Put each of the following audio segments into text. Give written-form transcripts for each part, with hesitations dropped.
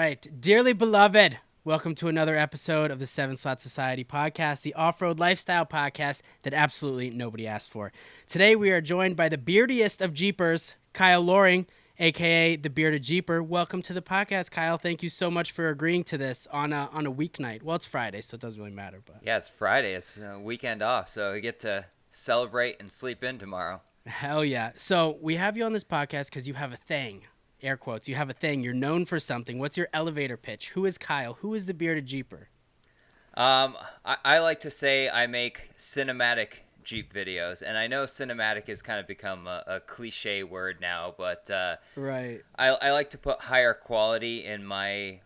right. Dearly beloved, welcome to another episode of the Seven Slot Society podcast, the off-road lifestyle podcast that absolutely nobody asked for. Today we are joined by the beardiest of Jeepers, Kyle Loring, a.k.a. the Bearded Jeeper. Welcome to the podcast, Kyle. Thank you so much for agreeing to this on a weeknight. Well, it's Friday, so it doesn't really matter. But yeah, it's Friday. It's a weekend off, so we get to celebrate and sleep in tomorrow. Hell yeah. So we have you on this podcast because you have a thing. Air quotes. You have a thing. You're known for something. What's your elevator pitch? Who is Kyle? Who is the Bearded Jeeper? I like to say I make cinematic Jeep videos, and I know cinematic has kind of become a cliche word now, but Right. I like to put higher quality in my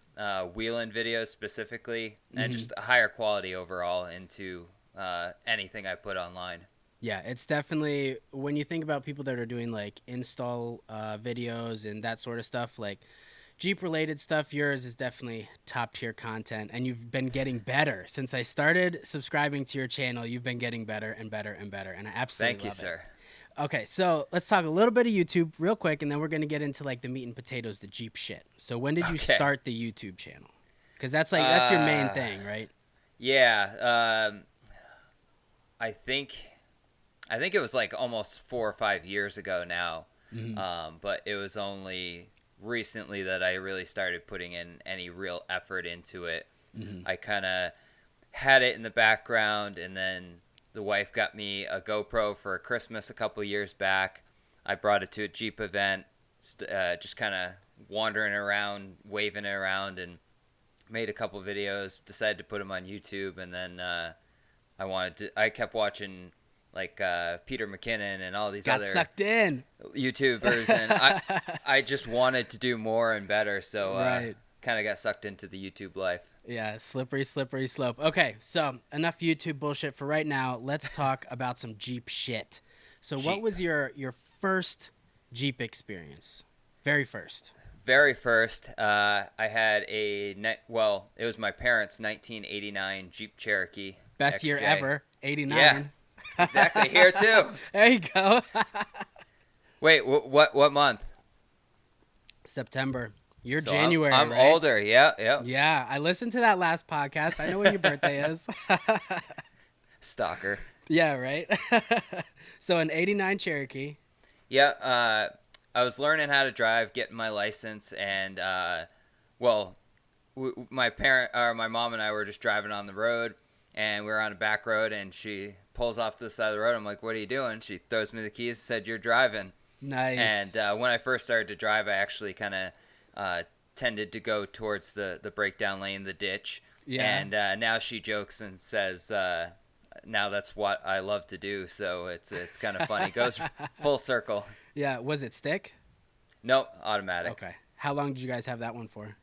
wheel-in videos specifically, and just a higher quality overall into anything I put online. Yeah, it's definitely, when you think about people that are doing like install videos and that sort of stuff, like Jeep related stuff, yours is definitely top tier content, and you've been getting better. Since I started subscribing to your channel, you've been getting better and better and better, and I absolutely love it. Thank you, sir. Okay, so let's talk a little bit of YouTube real quick, and then we're going to get into like the meat and potatoes, the Jeep shit. So when did you start the YouTube channel? Because that's your main thing, right? Yeah, I think it was like almost 4 or 5 years ago now, but it was only recently that I really started putting in any real effort into it. I kind of had it in the background, and then the wife got me a GoPro for Christmas a couple years back. I brought it to a Jeep event, just kind of wandering around, waving it around, and made a couple videos, decided to put them on YouTube, and then I kept watching like Peter McKinnon and all these other sucked in YouTubers, and I just wanted to do more and better, so kind of got sucked into the YouTube life. Yeah, slippery slope. Okay, so enough YouTube bullshit for right now. Let's talk about some Jeep shit. So what was your first Jeep experience? Very first. I had it was my parents' 1989 Jeep Cherokee. Best XJ. Year ever, 89. Yeah. Exactly, here too. There you go. Wait, what month? September. You're So I'm I'm right? older. Yeah. Yeah, I listened to that last podcast. I know when your birthday is. Stalker. Yeah, right. So an 89 Cherokee. Yeah. I was learning how to drive, getting my license, and my mom and I were just driving on the road, and we were on a back road, and she pulls off to the side of the road. I'm like, "What are you doing?" She throws me the keys, said, "You're driving." Nice. And when I first started to drive, I actually kind of tended to go towards the breakdown lane, the ditch. Yeah. And now she jokes and says, now that's what I love to do. So it's kind of funny. It goes full circle. Yeah. Was it stick? Nope, automatic. Okay. How long did you guys have that one for?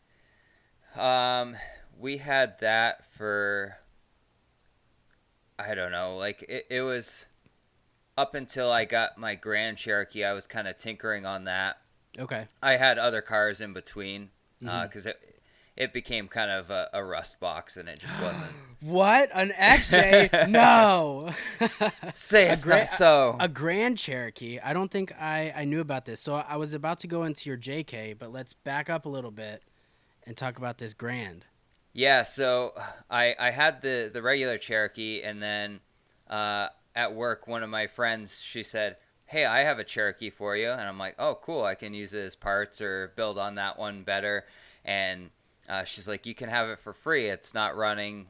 We had that for, I don't know, like it was up until I got my Grand Cherokee. I was kind of tinkering on that. Okay. I had other cars in between because it became kind of a rust box, and it just wasn't. What? An XJ? No. Say it's not so. A Grand Cherokee. I don't think I knew about this. So I was about to go into your JK, but let's back up a little bit and talk about this Grand. Yeah, so I had the regular Cherokee, and then at work, one of my friends, she said, "Hey, I have a Cherokee for you." And I'm like, "Oh, cool. I can use it as parts or build on that one better." And she's like, "You can have it for free. It's not running.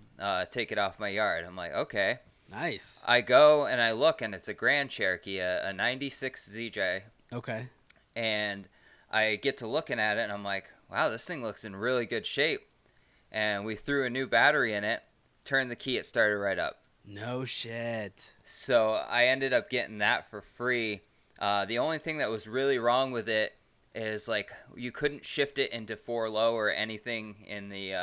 Take it off my yard." I'm like, "Okay." Nice. I go and I look, and it's a Grand Cherokee, a 96 ZJ. Okay. And I get to looking at it, and I'm like, wow, this thing looks in really good shape. And we threw a new battery in it, turned the key, it started right up. No shit. So I ended up getting that for free. The only thing that was really wrong with it is like you couldn't shift it into 4-low or anything in the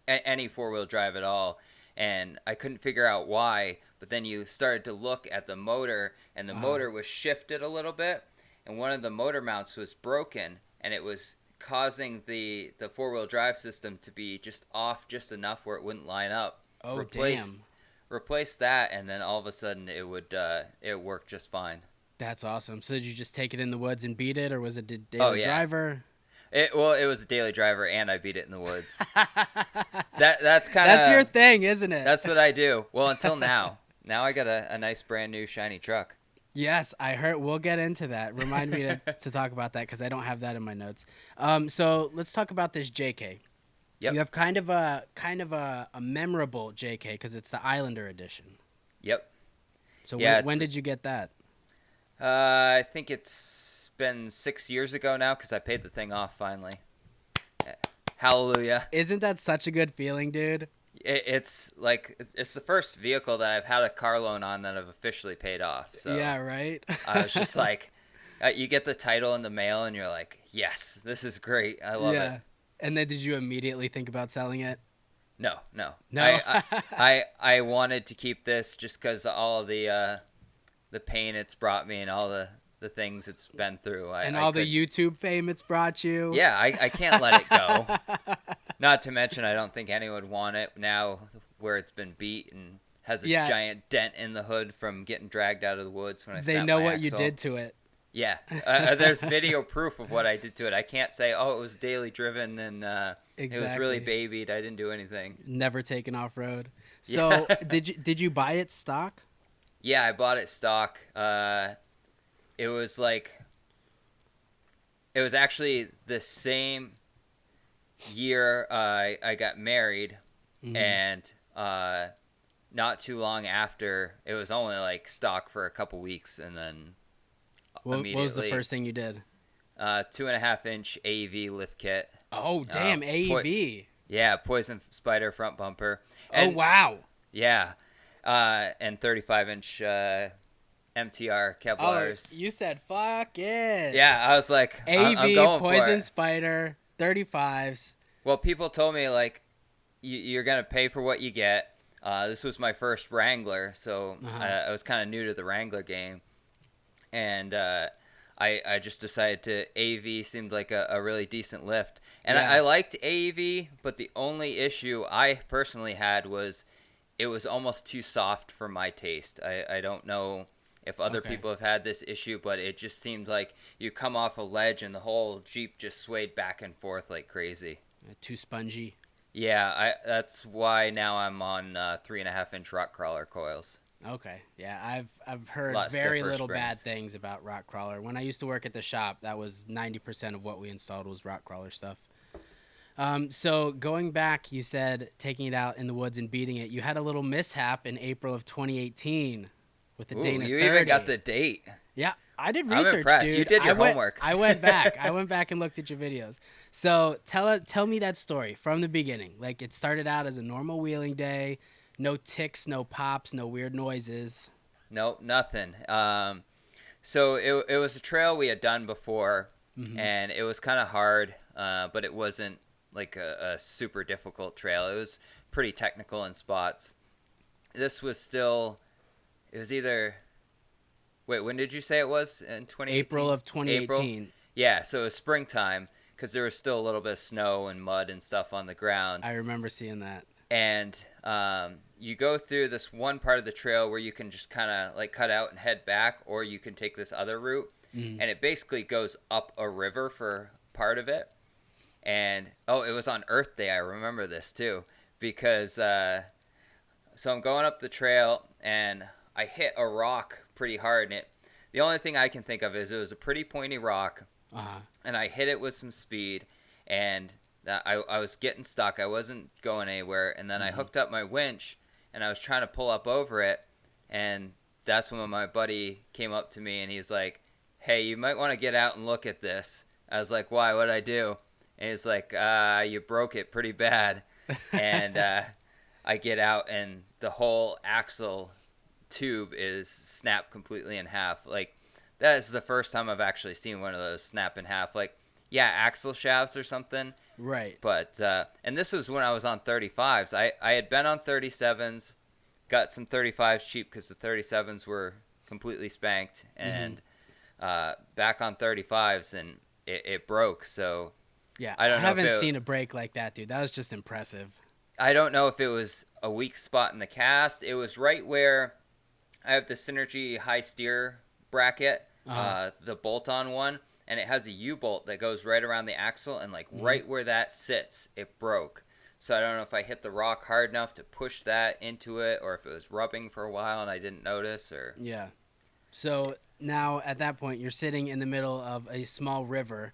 any 4-wheel drive at all, and I couldn't figure out why. But then you started to look at the motor, and the motor was shifted a little bit, and one of the motor mounts was broken, and it was causing the 4-wheel drive system to be just off just enough where it wouldn't line up. Oh, damn. Replace that, and then all of a sudden it would it worked just fine. That's awesome. So did you just take it in the woods and beat it, or was it a daily driver? It was a daily driver, and I beat it in the woods. That's kind of That's your thing, isn't it? That's what I do. Well, until now. Now I got a nice brand new shiny truck. Yes, I heard. We'll get into that. Remind me to talk about that because I don't have that in my notes. So let's talk about this JK. Yep. You have kind of a memorable JK because it's the Islander edition. Yep. So yeah, when did you get that? I think it's been 6 years ago now because I paid the thing off finally. Hallelujah. Isn't that such a good feeling, dude? It's like it's the first vehicle that I've had a car loan on that I've officially paid off. So yeah, right. I was just like, you get the title in the mail and you're like, yes, this is great. I love it. And then did you immediately think about selling it? No. No. I wanted to keep this just because all of the pain it's brought me and all the things it's been through. The YouTube fame it's brought you. Yeah, I can't let it go. Not to mention, I don't think anyone would want it now where it's been beat and has a giant dent in the hood from getting dragged out of the woods when I snapped my axle. They know what you did to it. Yeah, there's video proof of what I did to it. I can't say, oh, it was daily driven and it was really babied. I didn't do anything. Never taken off road. So did you buy it stock? Yeah, I bought it stock. It was actually the same year I got married, and not too long after, it was only like stock for a couple weeks, and then immediately. What was the first thing you did? 2.5-inch AEV lift kit. Oh damn, AEV. Poison Spider front bumper. And, wow. Yeah, and 35-inch MTR Kevlars. Oh, you said fuck it. Yeah, I was like, AEV, I'm going Poison for it. Spider, 35s. Well, people told me, like, you're going to pay for what you get. This was my first Wrangler, so I was kind of new to the Wrangler game. And I just decided to, AEV seemed like a really decent lift. And I liked AEV, but the only issue I personally had was it was almost too soft for my taste. I don't know if other people have had this issue, but it just seemed like you come off a ledge and the whole Jeep just swayed back and forth like crazy. Too spongy. Yeah, that's why now I'm on 3.5-inch rock crawler coils. Okay, yeah, I've heard very little bad things about rock crawler. When I used to work at the shop, that was 90% of what we installed was rock crawler stuff. So going back, you said taking it out in the woods and beating it. You had a little mishap in April of 2018 with the Dana 30. You even got the date. Yeah, I did research, I'm impressed. dude. You did your homework. I went back. I went back and looked at your videos. So tell me that story from the beginning. Like, it started out as a normal wheeling day. No ticks, no pops, no weird noises. Nope, nothing. So it was a trail we had done before, and it was kind of hard, but it wasn't like a super difficult trail. It was pretty technical in spots. This was still, it was either, wait, when did you say it was? In 2018? April of 2018. April? Yeah, so it was springtime because there was still a little bit of snow and mud and stuff on the ground. I remember seeing that. And you go through this one part of the trail where you can just kind of like cut out and head back, or you can take this other route. And it basically goes up a river for part of it. And, it was on Earth Day. I remember this too, because so I'm going up the trail and I hit a rock pretty hard. And the only thing I can think of is it was a pretty pointy rock, and I hit it with some speed, and I was getting stuck. I wasn't going anywhere. And then I hooked up my winch, and I was trying to pull up over it. And that's when my buddy came up to me, and he's like, hey, you might want to get out and look at this. I was like, why? What'd I do? And he's like, you broke it pretty bad. And I get out, and the whole axle tube is snapped completely in half. Like, that is the first time I've actually seen one of those snap in half. Like, yeah, axle shafts or something. Right. But, and this was when I was on 35s. I had been on 37s, got some 35s cheap because the 37s were completely spanked, and back on 35s, and it broke. So, yeah, I haven't seen a break like that, dude. That was just impressive. I don't know if it was a weak spot in the cast. It was right where I have the Synergy high steer bracket, the bolt-on one. and it has a U-bolt that goes right around the axle, and like right where that sits, it broke. So I don't know if I hit the rock hard enough to push that into it, or if it was rubbing for a while and I didn't notice, or... Yeah. So now at that point, you're sitting in the middle of a small river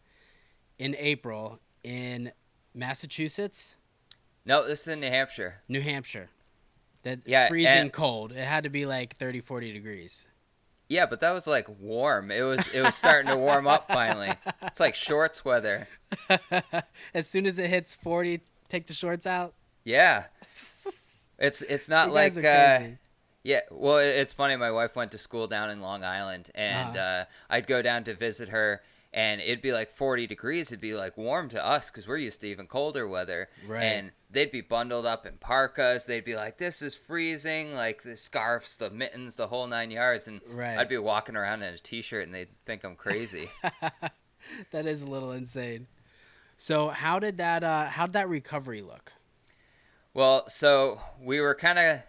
in April in Massachusetts? No, this is in New Hampshire. New Hampshire. That Yeah, freezing cold. It had to be like 30, 40 degrees. Yeah, but that was like warm. It was starting to warm up finally. It's like shorts weather. As soon as it hits 40, take the shorts out. Yeah. It's not You like guys are crazy. yeah, well, it's funny. My wife went to school down in Long Island, and I'd go down to visit her, and it'd be like 40 degrees. It'd be like warm to us because we're used to even colder weather. Right. And they'd be bundled up in parkas. They'd be like, "This is freezing!" Like the scarves, the mittens, the whole 9 yards. And Right. I'd be walking around in a t-shirt, and they'd think I'm crazy. That is a little insane. So how did that recovery look? Well, so we were kind of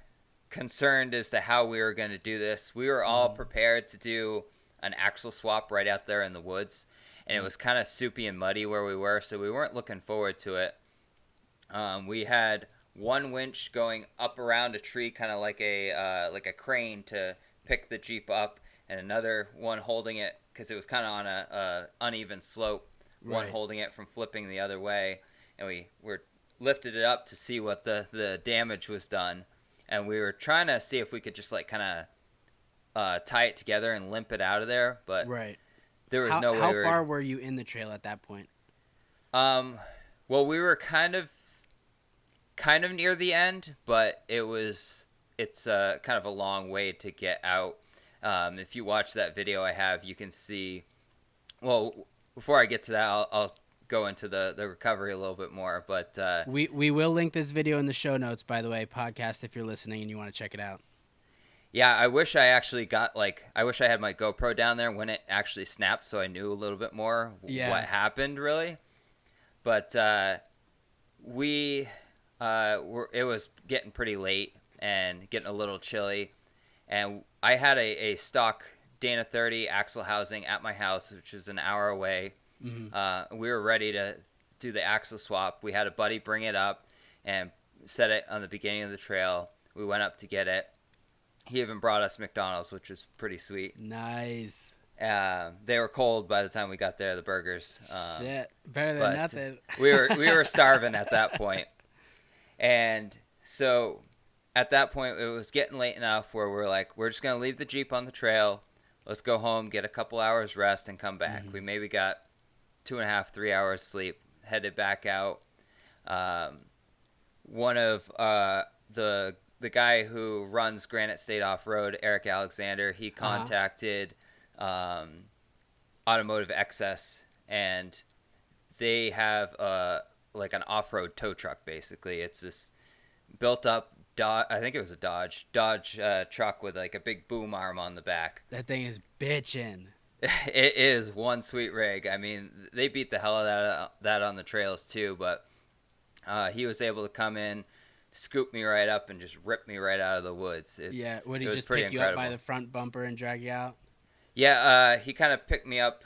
concerned as to how we were going to do this. We were all prepared to do an axle swap right out there in the woods, and it was kind of soupy and muddy where we were, so we weren't looking forward to it. We had one winch going up around a tree, kind of like a crane to pick the Jeep up, and another one holding it because it was kind of on a uneven slope. One Right. holding it from flipping the other way, and we were lifted it up to see what the damage was done, and we were trying to see if we could just like kind of tie it together and limp it out of there, but Right. there was no way. How far were you in the trail at that point? Well, we were kind of near the end, but it's kind of a long way to get out. If you watch that video I have, you can see. Well, before I get to that, I'll go into the recovery a little bit more, but We will link this video in the show notes, by the way, podcast, if you're listening and you want to check it out. yeah, I wish I actually I wish I had my GoPro down there when it actually snapped, so I knew a little bit more what happened really. But it was getting pretty late and getting a little chilly, and I had a stock Dana 30 axle housing at my house, which is an hour away. We were ready to do the axle swap. We had a buddy bring it up and set it on the beginning of the trail. We went up to get it. He even brought us McDonald's, which was pretty sweet. Nice. They were cold by the time we got there, the burgers. Shit, better than nothing. we were starving at that point. And so at that point, it was getting late enough where we're like, we're just going to leave the Jeep on the trail. Let's go home, get a couple hours rest, and come back. We maybe got 2.5, 3 hours sleep, headed back out. One of the guy who runs Granite State Off-Road, Eric Alexander, he contacted Automotive Excess, and they have like an off-road tow truck, basically. It's this built-up I think it was a Dodge truck with like a big boom arm on the back. That thing is bitchin'. It is one sweet rig. I mean, they beat the hell out of that on the trails too, but he was able to come in, scoop me right up, and just rip me right out of the woods. Would he just pick you up by the front bumper and drag you out? Yeah, he kind of picked me up.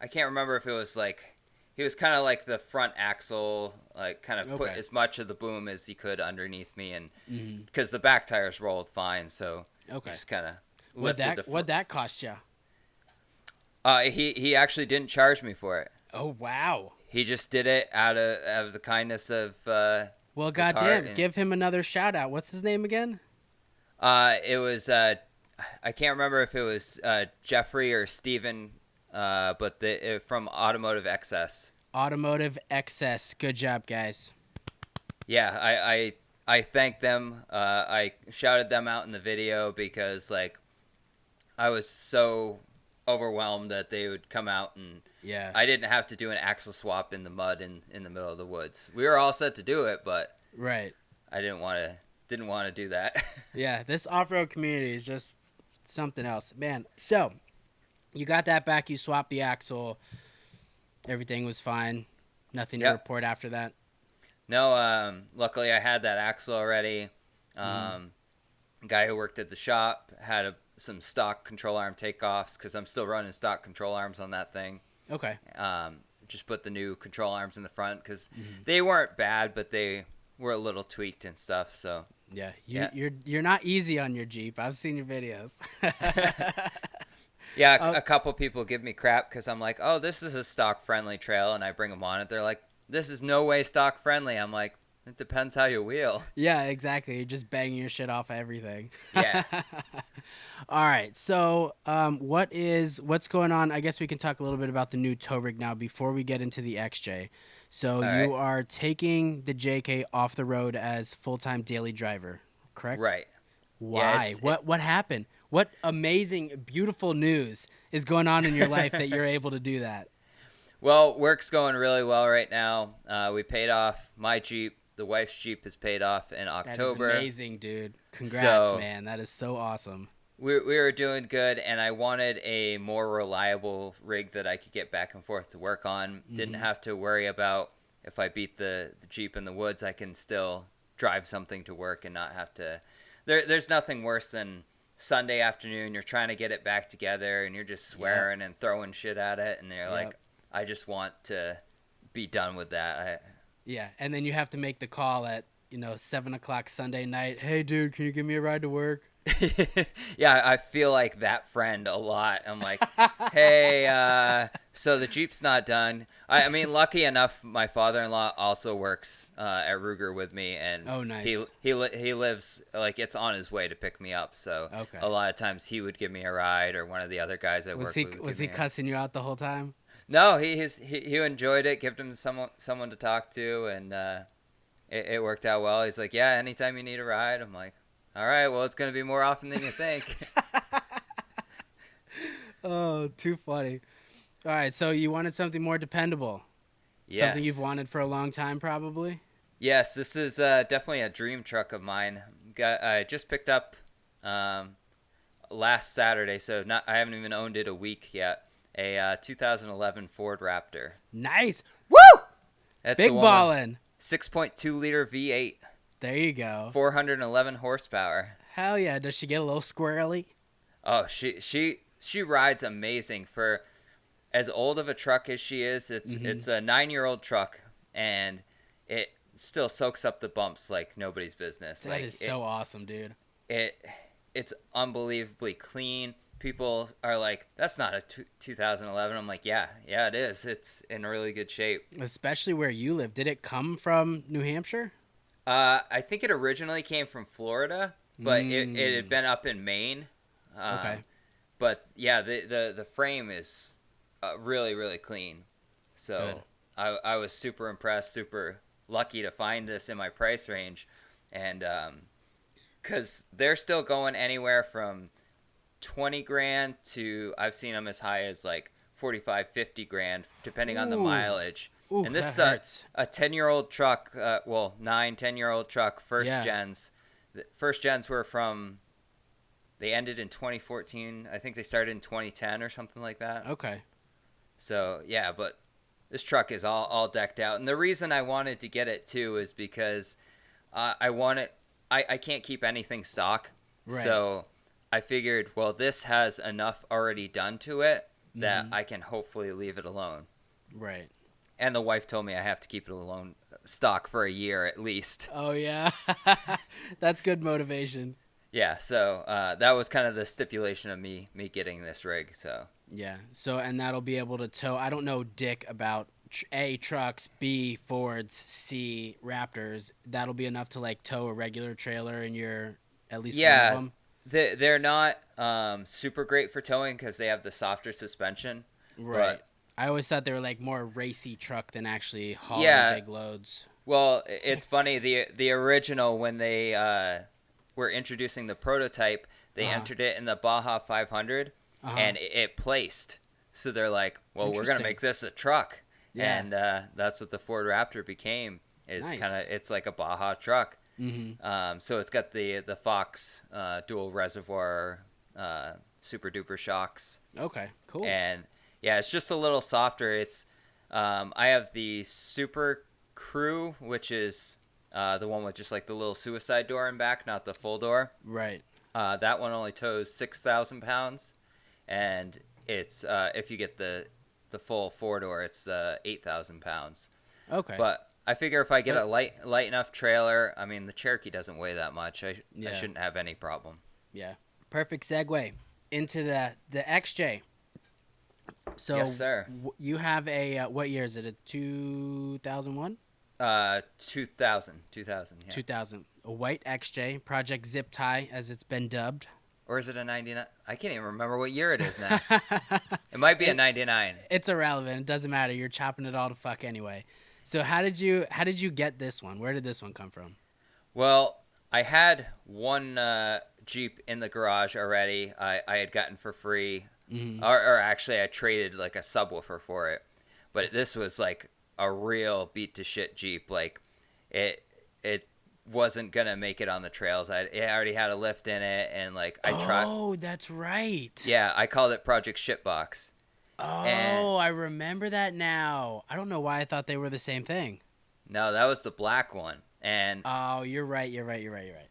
I can't remember if it was like, he was kind of like the front axle, like kind of put as much of the boom as he could underneath me, and because the back tires rolled fine, so he just kind of lifted What'd that cost you? He actually didn't charge me for it. Oh wow! He just did it out of the kindness of. Well, goddamn! Give him another shout out. What's his name again? It was I can't remember if it was Jeffrey or Steven, but from Automotive Excess. Automotive Excess. Good job, guys. Yeah, I thank them. I shouted them out in the video because like I was so overwhelmed that they would come out, and I didn't have to do an axle swap in the mud in the middle of the woods. We were all set to do it, but I didn't want to do that. Yeah, this off-road community is just something else, man. So you got that back, you swapped the axle, everything was fine, nothing to report after that? No, luckily I had that axle already. Guy who worked at the shop had some stock control arm takeoffs because I'm still running stock control arms on that thing. Okay. Just put the new control arms in the front because they weren't bad, but they were a little tweaked and stuff. So Yeah, yeah. you're not easy on your Jeep. I've seen your videos. Yeah, Oh, a couple people give me crap because I'm like, oh, this is a stock friendly trail, and I bring them on it. They're like, this is no way stock friendly. I'm like, it depends how you wheel. yeah, exactly. You're just banging your shit off everything. Yeah. All right. So, what's going on? I guess we can talk a little bit about the new tow rig now before we get into the XJ. So All you right. are taking the JK off the road as full-time daily driver, correct? Right. Yeah. Why? What happened? What amazing, beautiful news is going on in your life that you're able to do that? Well, work's going really well right now. We paid off my Jeep. The wife's Jeep is paid off in That is October. amazing, dude. Congrats, So man. That is so awesome. we were doing good, and I wanted a more reliable rig that I could get back and forth to work on. Didn't have to worry about if I beat the Jeep in the woods, I can still drive something to work and not have to. There's nothing worse than Sunday afternoon. You're trying to get it back together, and you're just swearing and throwing shit at it, and you're like, I just want to be done with that. Yeah, and then you have to make the call at 7 o'clock Sunday night. Hey, dude, can you give me a ride to work? Yeah, I feel like that friend a lot. I'm like, hey, so the Jeep's not done. I mean, lucky enough, my father-in-law also works at Ruger with me, and Oh, nice. he lives like it's on his way to pick me up. So Okay. a lot of times he would give me a ride, or one of the other guys at work Was he cussing you out the whole time? No, he enjoyed it. Gave him someone to talk to, and it worked out well. He's like, yeah, anytime you need a ride. I'm like, all right, well, it's gonna be more often than you think. Oh, too funny. All right, so you wanted something more dependable. Yes. Something you've wanted for a long time, probably. Yes, this is definitely a dream truck of mine. I just picked up last Saturday, so I haven't even owned it a week yet. A 2011 Ford Raptor. Nice. Woo! That's Big the one ballin'. 6.2 liter V8, There you go. 411 horsepower. Hell yeah. Does she get a little squirrely? Oh, she rides amazing for as old of a truck as she is. It's a 9-year-old truck, and it still soaks up the bumps like nobody's business. That is so awesome, dude. It's unbelievably clean. People are like, that's not a 2011. I'm like, yeah, it is. It's in really good shape. Especially where you live. Did it come from New Hampshire? I think it originally came from Florida, but it had been up in Maine. Okay. But yeah, the frame is really, really clean. So I was super impressed, super lucky to find this in my price range. And because they're still going anywhere from 20 grand to, I've seen them as high as like 45, 50 grand, depending on the mileage. Ooh, and this that is a 10-year-old truck, 10-year-old truck, first Yeah. gens. The first gens were from, they ended in 2014. I think they started in 2010 or something like that. Okay. So, yeah, but this truck is all decked out. And the reason I wanted to get it, too, is because I can't keep anything stock. Right. So I figured, well, this has enough already done to it that I can hopefully leave it alone. Right. And the wife told me I have to keep it alone stock for a year at least. Oh, yeah. That's good motivation. Yeah, so that was kind of the stipulation of me getting this rig. So Yeah. So, and that'll be able to tow. I don't know dick about A, trucks, B, Fords, C, Raptors. That'll be enough to like tow a regular trailer in your at least one of them. They're not super great for towing because they have the softer suspension. Right. But, I always thought they were like more racy truck than actually hauling big loads. Well, it's funny. The original, when they were introducing the prototype, they entered it in the Baja 500, and it placed. So they're like, well, we're going to make this a truck. Yeah. And that's what the Ford Raptor became. It's like a Baja truck. Mm-hmm. So it's got the Fox dual reservoir super duper shocks. Okay, cool. And yeah, it's just a little softer. It's I have the Super Crew, which is the one with just like the little suicide door in back, not the full door. Right. That one only tows 6,000 pounds, and it's if you get the the full 4-door. It's the 8,000 pounds. Okay. But I figure if I get a light enough trailer, I mean, the Cherokee doesn't weigh that much. I shouldn't have any problem. Yeah. Perfect segue into the XJ. So yes, sir. You have a what year is it? A 2001? 2000. Yeah. 2000. A white XJ, Project Zip Tie, as it's been dubbed. Or is it a 99? I can't even remember what year it is now. It might be a 99. It's irrelevant. It doesn't matter. You're chopping it all to fuck anyway. So how did you get this one? Where did this one come from? Well, I had one Jeep in the garage already. I had gotten for free. Mm-hmm. Or actually, I traded like a subwoofer for it. But this was like a real beat to shit Jeep. Like it wasn't gonna make it on the trails. It already had a lift in it, and like I tried. Oh, that's right. Yeah, I called it Project Shitbox. Oh, I remember that now. I don't know why I thought they were the same thing. No, that was the black one. And oh, you're right.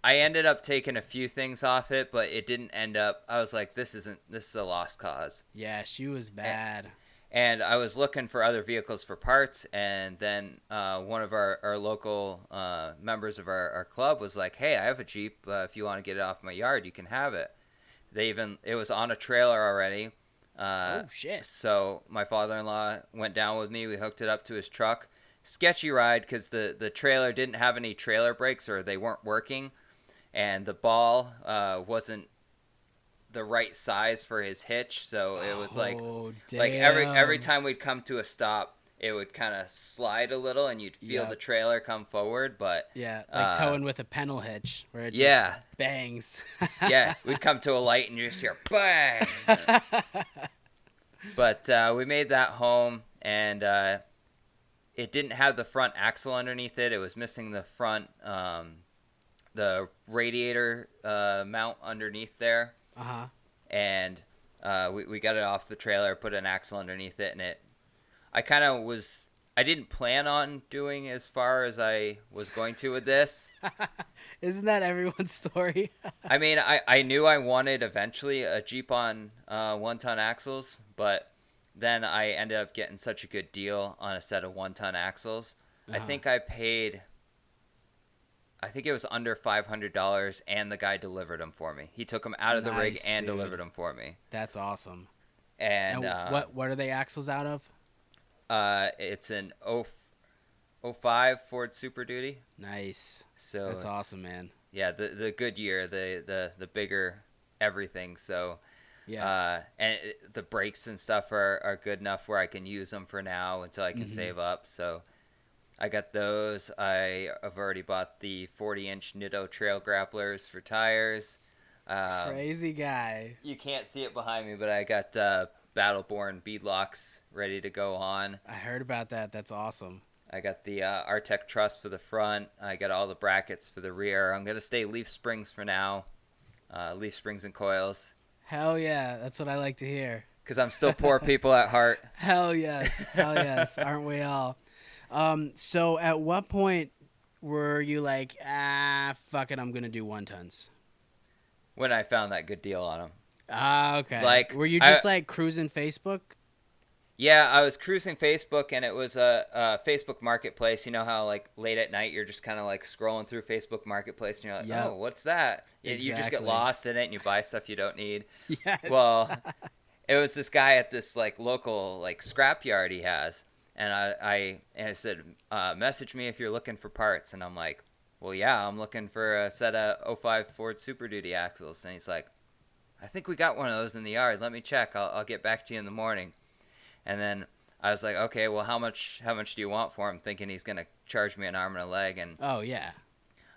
I ended up taking a few things off it, but it didn't end up. I was like, this is a lost cause. Yeah, she was bad. And I was looking for other vehicles for parts, and then one of our local members of our club was like, hey, I have a Jeep. If you want to get it off my yard, you can have it. It was on a trailer already. Oh, shit. So my father-in-law went down with me. We hooked it up to his truck. Sketchy ride because the trailer didn't have any trailer brakes, or they weren't working, and the ball wasn't the right size for his hitch, so it was like every time we'd come to a stop, it would kind of slide a little, and you'd feel the trailer come forward. But like towing with a pedal hitch where it just bangs. Yeah, we'd come to a light and you just hear bang. But we made that home, and it didn't have the front axle underneath it. It was missing the front, the radiator mount underneath there. Uh-huh. And we got it off the trailer, put an axle underneath it, and I didn't plan on doing as far as I was going to with this. Isn't that everyone's story? I mean, I knew I wanted eventually a Jeep on 1-ton axles, but then I ended up getting such a good deal on a set of 1-ton axles. Uh-huh. I think it was under $500, and the guy delivered them for me. He took them out of the rig and delivered them for me. That's awesome. And what are they axles out of? It's an 05 Ford Super Duty. Nice. So that's awesome, man. Yeah, the Goodyear, the bigger everything. So yeah, and the brakes and stuff are good enough where I can use them for now until I can save up. So I got those. I have already bought the 40-inch Nitto trail grapplers for tires. Crazy guy. You can't see it behind me, but I got Battleborn beadlocks ready to go on. I heard about that. That's awesome. I got the Artec truss for the front. I got all the brackets for the rear. I'm going to stay leaf springs for now. Leaf springs and coils. Hell yeah. That's what I like to hear. Because I'm still poor people at heart. Hell yes. Hell yes. Aren't we all? So at what point were you like, fuck it, I'm going to do 1-tons? When I found that good deal on them. Okay. Like, were you just like cruising Facebook? Yeah, I was cruising Facebook, and it was a Facebook Marketplace. You know how like late at night you're just kind of like scrolling through Facebook Marketplace, and you're like, oh, what's that? Exactly. You just get lost in it, and you buy stuff you don't need. Yes. Well, it was this guy at this like local like scrapyard he has, and I said, message me if you're looking for parts, and I'm like, well, yeah, I'm looking for a set of 05 Ford Super Duty axles, and he's like, I think we got one of those in the yard. Let me check. I'll get back to you in the morning. And then I was like, okay, well, how much do you want for him? Thinking he's gonna charge me an arm and a leg, and oh yeah,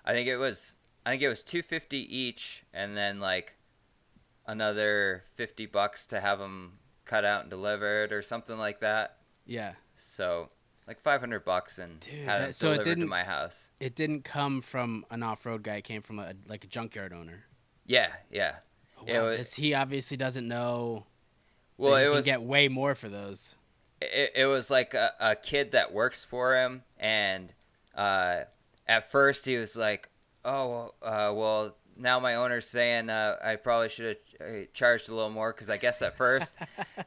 I think it was $250 each, and then like another $50 to have them cut out and delivered or something like that. Yeah. So like $500 and had it delivered to my house. It didn't come from an off-road guy. It came from a junkyard owner. Yeah. Well, he obviously doesn't know. Well, you can get way more for those. It was like a kid that works for him, and at first he was like, oh, well, now my owner's saying I probably should have charged a little more, because I guess at first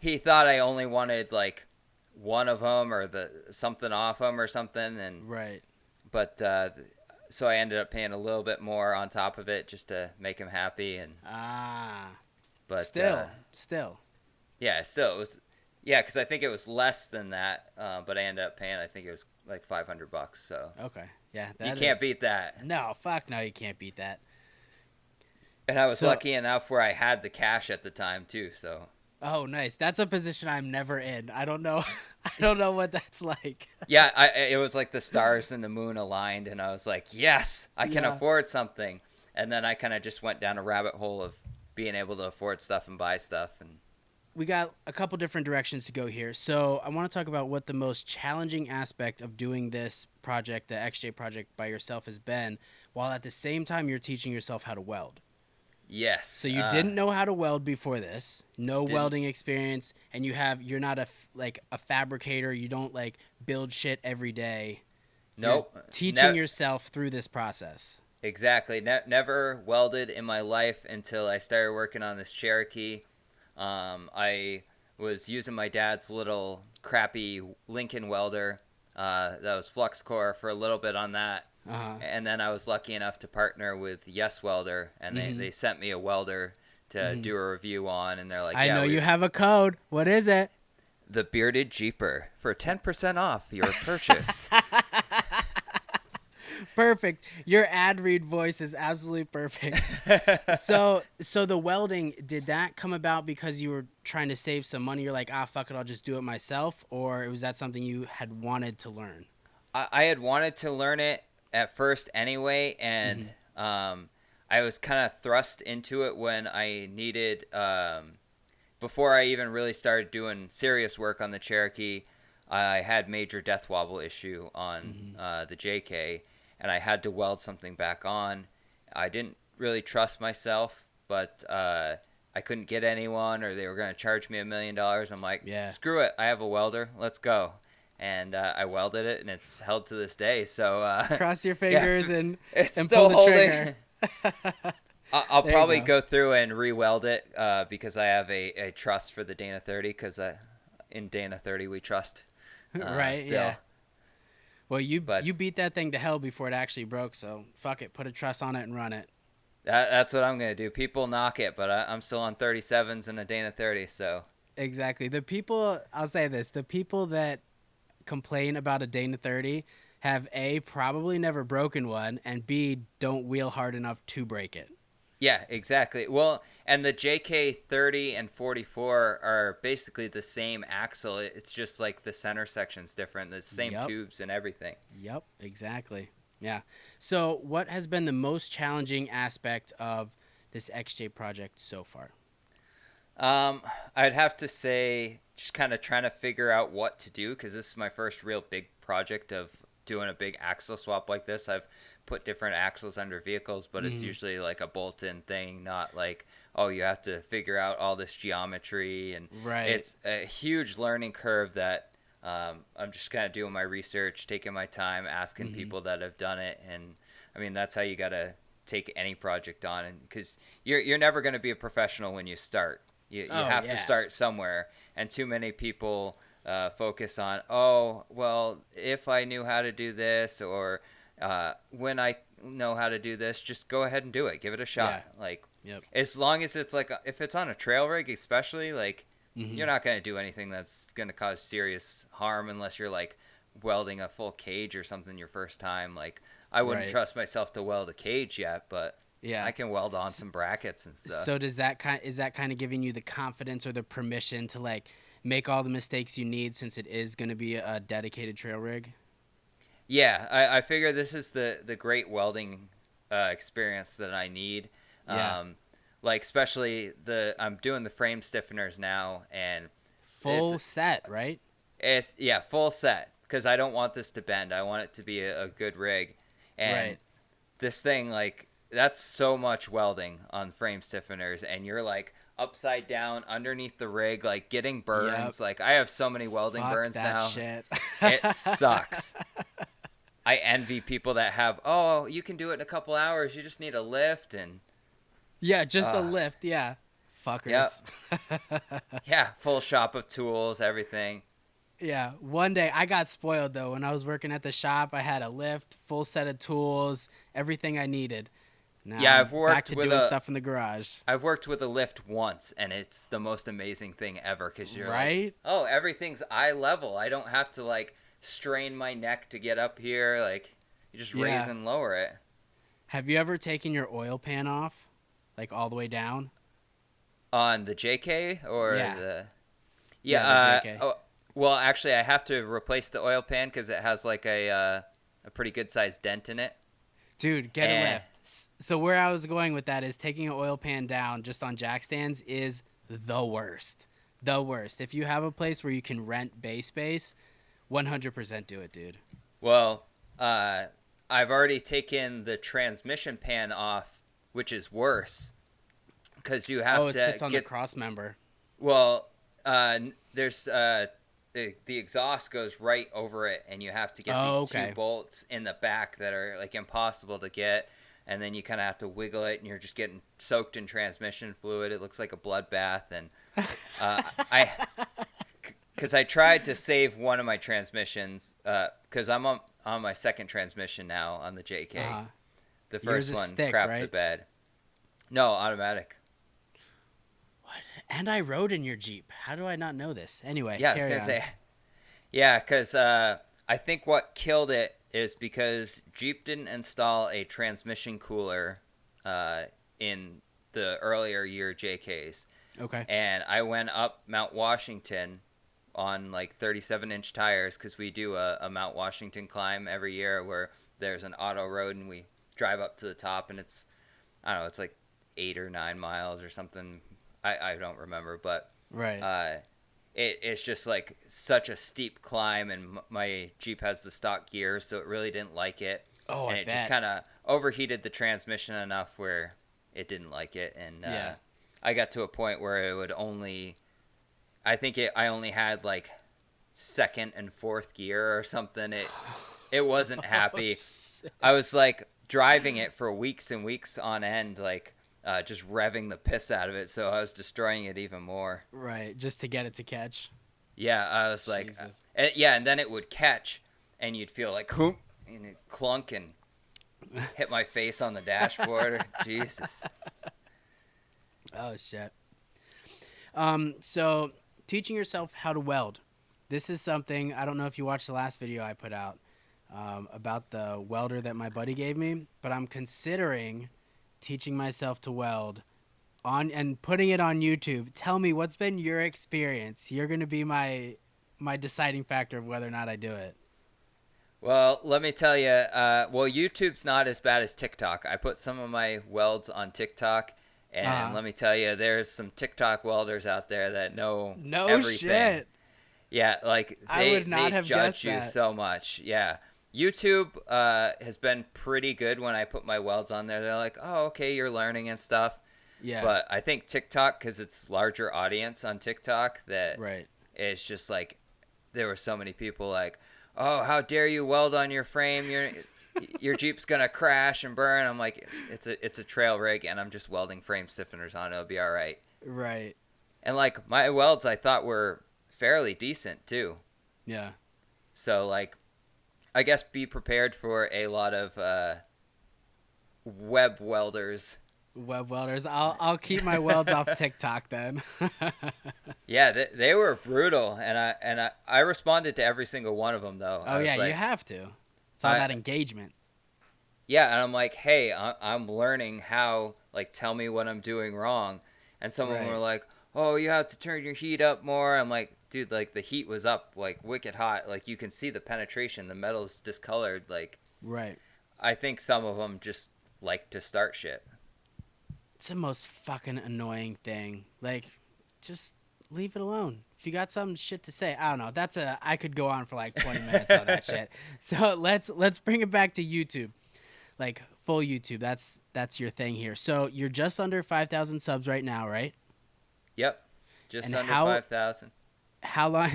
he thought I only wanted like one of them or the something off them or something, and Right. but so I ended up paying a little bit more on top of it just to make him happy, and but still. yeah, still it was, yeah, because I think it was less than that, but I ended up paying, I think it was like $500. So Okay. Yeah, you can't beat that. No, fuck no, you can't beat that. And I was lucky enough where I had the cash at the time too. So. Oh, nice. That's a position I'm never in. I don't know. I don't know what that's like. Yeah, it was like the stars and the moon aligned, and I was like, yes, I can afford something. And then I kind of just went down a rabbit hole of being able to afford stuff and buy stuff. And we got a couple different directions to go here. So I want to talk about what the most challenging aspect of doing this project, the XJ project, by yourself has been, while at the same time you're teaching yourself how to weld. Yes. So you didn't know how to weld before this, no welding experience, and you're not a fabricator. You don't like build shit every day. Nope. You're teaching yourself through this process. Exactly. Never welded in my life until I started working on this Cherokee. I was using my dad's little crappy Lincoln welder that was flux core for a little bit on that. And then I was lucky enough to partner with Yes Welder, and they sent me a welder to do a review on, and they're like, I know you have a code. What is it? The Bearded Jeeper for 10% off your purchase. Perfect. Your ad read voice is absolutely perfect. So the welding, did that come about because you were trying to save some money? You're like, fuck it, I'll just do it myself? Or was that something you had wanted to learn? I had wanted to learn it at first anyway, and I was kind of thrust into it when I needed, before I even really started doing serious work on the Cherokee, I had major death wobble issue on the JK, and I had to weld something back on. I didn't really trust myself, but I couldn't get anyone, or they were going to charge me $1 million. I'm like, screw it, I have a welder, let's go. And I welded it, and it's held to this day. So cross your fingers and still pull the holding. Trigger. I'll probably go through and re-weld it because I have a trust for the Dana 30, because in Dana 30 we trust. Right, still. yeah. Well, you beat that thing to hell before it actually broke, so fuck it. Put a truss on it and run it. That's what I'm going to do. People knock it, but I'm still on 37s and a Dana 30, so. Exactly. I'll say this, the people that complain about a Dana 30 have A, probably never broken one, and B, don't wheel hard enough to break it. Yeah, exactly. Well, and the JK 30 and 44 are basically the same axle. It's just like the center section's different. The same tubes and everything. Yep, exactly. Yeah. So what has been the most challenging aspect of this XJ project so far? I'd have to say just kind of trying to figure out what to do, because this is my first real big project of doing a big axle swap like this. I've put different axles under vehicles, but it's usually like a bolt-in thing, not like, oh, you have to figure out all this geometry, and it's a huge learning curve that I'm just kind of doing my research, taking my time, asking people that have done it. And I mean, that's how you got to take any project on, and because you're never going to be a professional when you start. You have to start somewhere, and too many people focus on, oh, well, if I knew how to do this, or when I know how to do this, just go ahead and do it. Give it a shot. Like, as long as it's like, if it's on a trail rig, especially, like, you're not going to do anything that's going to cause serious harm unless you're like welding a full cage or something your first time. Like, I wouldn't trust myself to weld a cage yet, but I can weld on some brackets and stuff. So is that kind of giving you the confidence or the permission to like make all the mistakes you need, since it is going to be a dedicated trail rig? Yeah, I figure this is the great welding experience that I need. Like, especially I'm doing the frame stiffeners now, and full set, right? It's full set, because I don't want this to bend. I want it to be a good rig, and this thing, like, that's so much welding on frame stiffeners, and you're like upside down underneath the rig, like getting burns. Like, I have so many welding burns that now. Shit. It sucks. I envy people that have, oh, you can do it in a couple hours. You just need a lift and. Yeah, just a lift. Yeah, fuckers. Yep. Yeah, full shop of tools, everything. Yeah, one day I got spoiled though. When I was working at the shop, I had a lift, full set of tools, everything I needed. Now Yeah, I'm back to doing stuff in the garage. I've worked with a lift once, and it's the most amazing thing ever because you're like, Right? oh, everything's eye level. I don't have to like strain my neck to get up here. Like, you just raise Yeah. and lower it. Have you ever taken your oil pan off, like all the way down? On the JK or Yeah. the Yeah, the JK. oh, well, actually, I have to replace the oil pan because it has like a pretty good sized dent in it. Dude, get a And lift. So where I was going with that is taking an oil pan down just on jack stands is the worst. The worst. If you have a place where you can rent bay space, 100% do it, dude. well, I've already taken the transmission pan off, which is worse because you have It to sits on the get. cross member. Well, there's the exhaust goes right over it, and you have to get these two bolts in the back that are like impossible to get, and then you kind of have to wiggle it, and you're just getting soaked in transmission fluid. It looks like a bloodbath, and because I tried to save one of my transmissions, because I'm on my second transmission now on the JK. Uh-huh. The first one stick, crapped right? the bed. No, automatic. And I rode in your Jeep. How do I not know this? Anyway, Yeah, I was carry gonna on. say. Yeah, because I think what killed it is because Jeep didn't install a transmission cooler in the earlier year JKs. Okay. And I went up Mount Washington on like 37-inch tires because we do a Mount Washington climb every year where there's an auto road and we drive up to the top, and it's, I don't know, it's like 8 or 9 miles or something. I don't remember, but Right. It's just like such a steep climb, and my Jeep has the stock gears, so it really didn't like it. Oh, and I it bet. just kind of overheated the transmission enough where it didn't like it, and I got to a point where it would only, I only had like second and fourth gear or something. It wasn't happy. I was like driving it for weeks and weeks on end, like just revving the piss out of it, so I was destroying it even more. Right, just to get it to catch. Yeah, I was like, Jesus. and then it would catch, and you'd feel like, and it'd clunk and hit my face on the dashboard. Jesus. Oh, shit. So teaching yourself how to weld. This is something, I don't know if you watched the last video I put out about the welder that my buddy gave me, but I'm considering teaching myself to weld on and putting it on YouTube. Tell me, what's been your experience? You're going to be my deciding factor of whether or not I do it. Well, let me tell you, YouTube's not as bad as TikTok. I put some of my welds on TikTok, and let me tell you, there's some TikTok welders out there that know everything. Shit. Yeah, like I would not have judge guessed you that. so much. Yeah. YouTube has been pretty good when I put my welds on there. They're like, oh, okay, you're learning and stuff. Yeah. But I think TikTok, because it's larger audience on TikTok, that Right. it's just like there were so many people like, oh, how dare you weld on your frame? Your Jeep's gonna crash and burn. I'm like, it's a trail rig, and I'm just welding frame stiffeners on it. It'll be all right. Right. And like my welds, I thought were fairly decent too. Yeah. So like, I guess be prepared for a lot of web welders. Web welders. I'll keep my welds off TikTok then. Yeah, they were brutal, and I responded to every single one of them though. Oh yeah, you have to. It's all that engagement. Yeah, and I'm like, hey, I'm learning how. Like, tell me what I'm doing wrong. And some of them were like, oh, you have to turn your heat up more. I'm like, dude, like the heat was up like wicked hot. Like you can see the penetration. The metal's discolored. Like, Right. I think some of them just like to start shit. It's the most fucking annoying thing. Like, just leave it alone. If you got some shit to say, I don't know. I could go on for like 20 minutes on that shit. So let's bring it back to YouTube. Like full YouTube. That's your thing here. So you're just under 5,000 subs right now, right? Yep. Just And under 5,000. How long,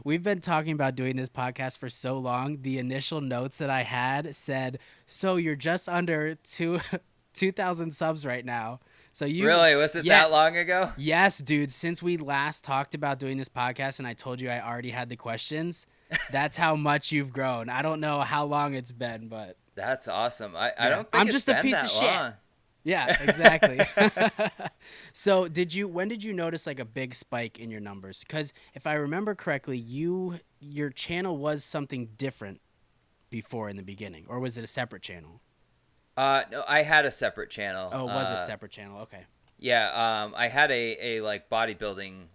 we've been talking about doing this podcast for so long. The initial notes that I had said, so you're just under 2,000 subs right now. So you Really? Was it that long ago? Yes, dude. Since we last talked about doing this podcast and I told you I already had the questions, that's how much you've grown. I don't know how long it's been, but that's awesome. I yeah. don't think I'm it's just been a piece that of shit. long. Yeah, exactly. So when did you notice like a big spike in your numbers? Because if I remember correctly, your channel was something different before in the beginning, or was it a separate channel? No, I had a separate channel. Oh, it was a separate channel. Okay. Yeah, I had a like bodybuilding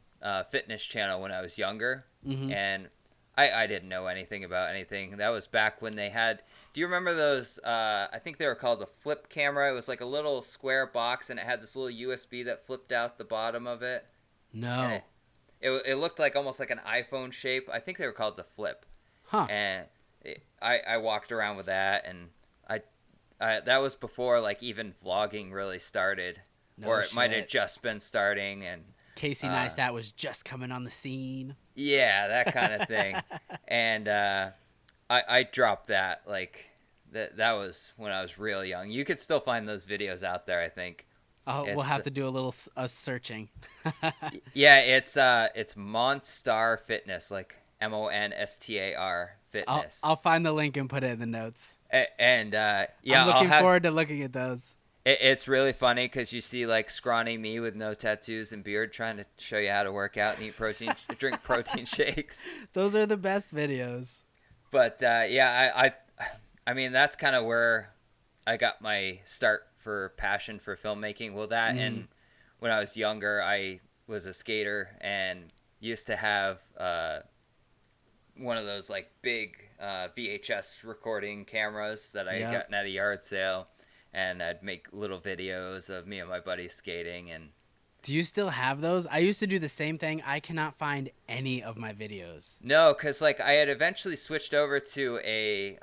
fitness channel when I was younger, Mm-hmm. and I didn't know anything about anything. That was back when they had. Do you remember those? I think they were called a flip camera. It was like a little square box, and it had this little USB that flipped out the bottom of it. No. And it looked like almost like an iPhone shape. I think they were called the Flip. Huh. And I walked around with that, and I that was before like even vlogging really started, or it might have just been starting. And Casey Neistat was just coming on the scene. Yeah, that kind of thing. And I dropped that. Like that was when I was real young. You could still find those videos out there, I think. Oh, we'll have to do a little searching. Yeah, it's Monstar Fitness, like Monstar Fitness. I'll find the link and put it in the notes. And yeah, I'm looking forward to looking at those. It's really funny because you see like scrawny me with no tattoos and beard trying to show you how to work out and eat protein, drink protein shakes. Those are the best videos. But yeah, I mean that's kind of where I got my start for passion for filmmaking. Well, that and when I was younger, I was a skater and used to have one of those like big VHS recording cameras that I had gotten at a yard sale. And I'd make little videos of me and my buddies skating. And do you still have those? I used to do the same thing. I cannot find any of my videos. No, because like I had eventually switched over to a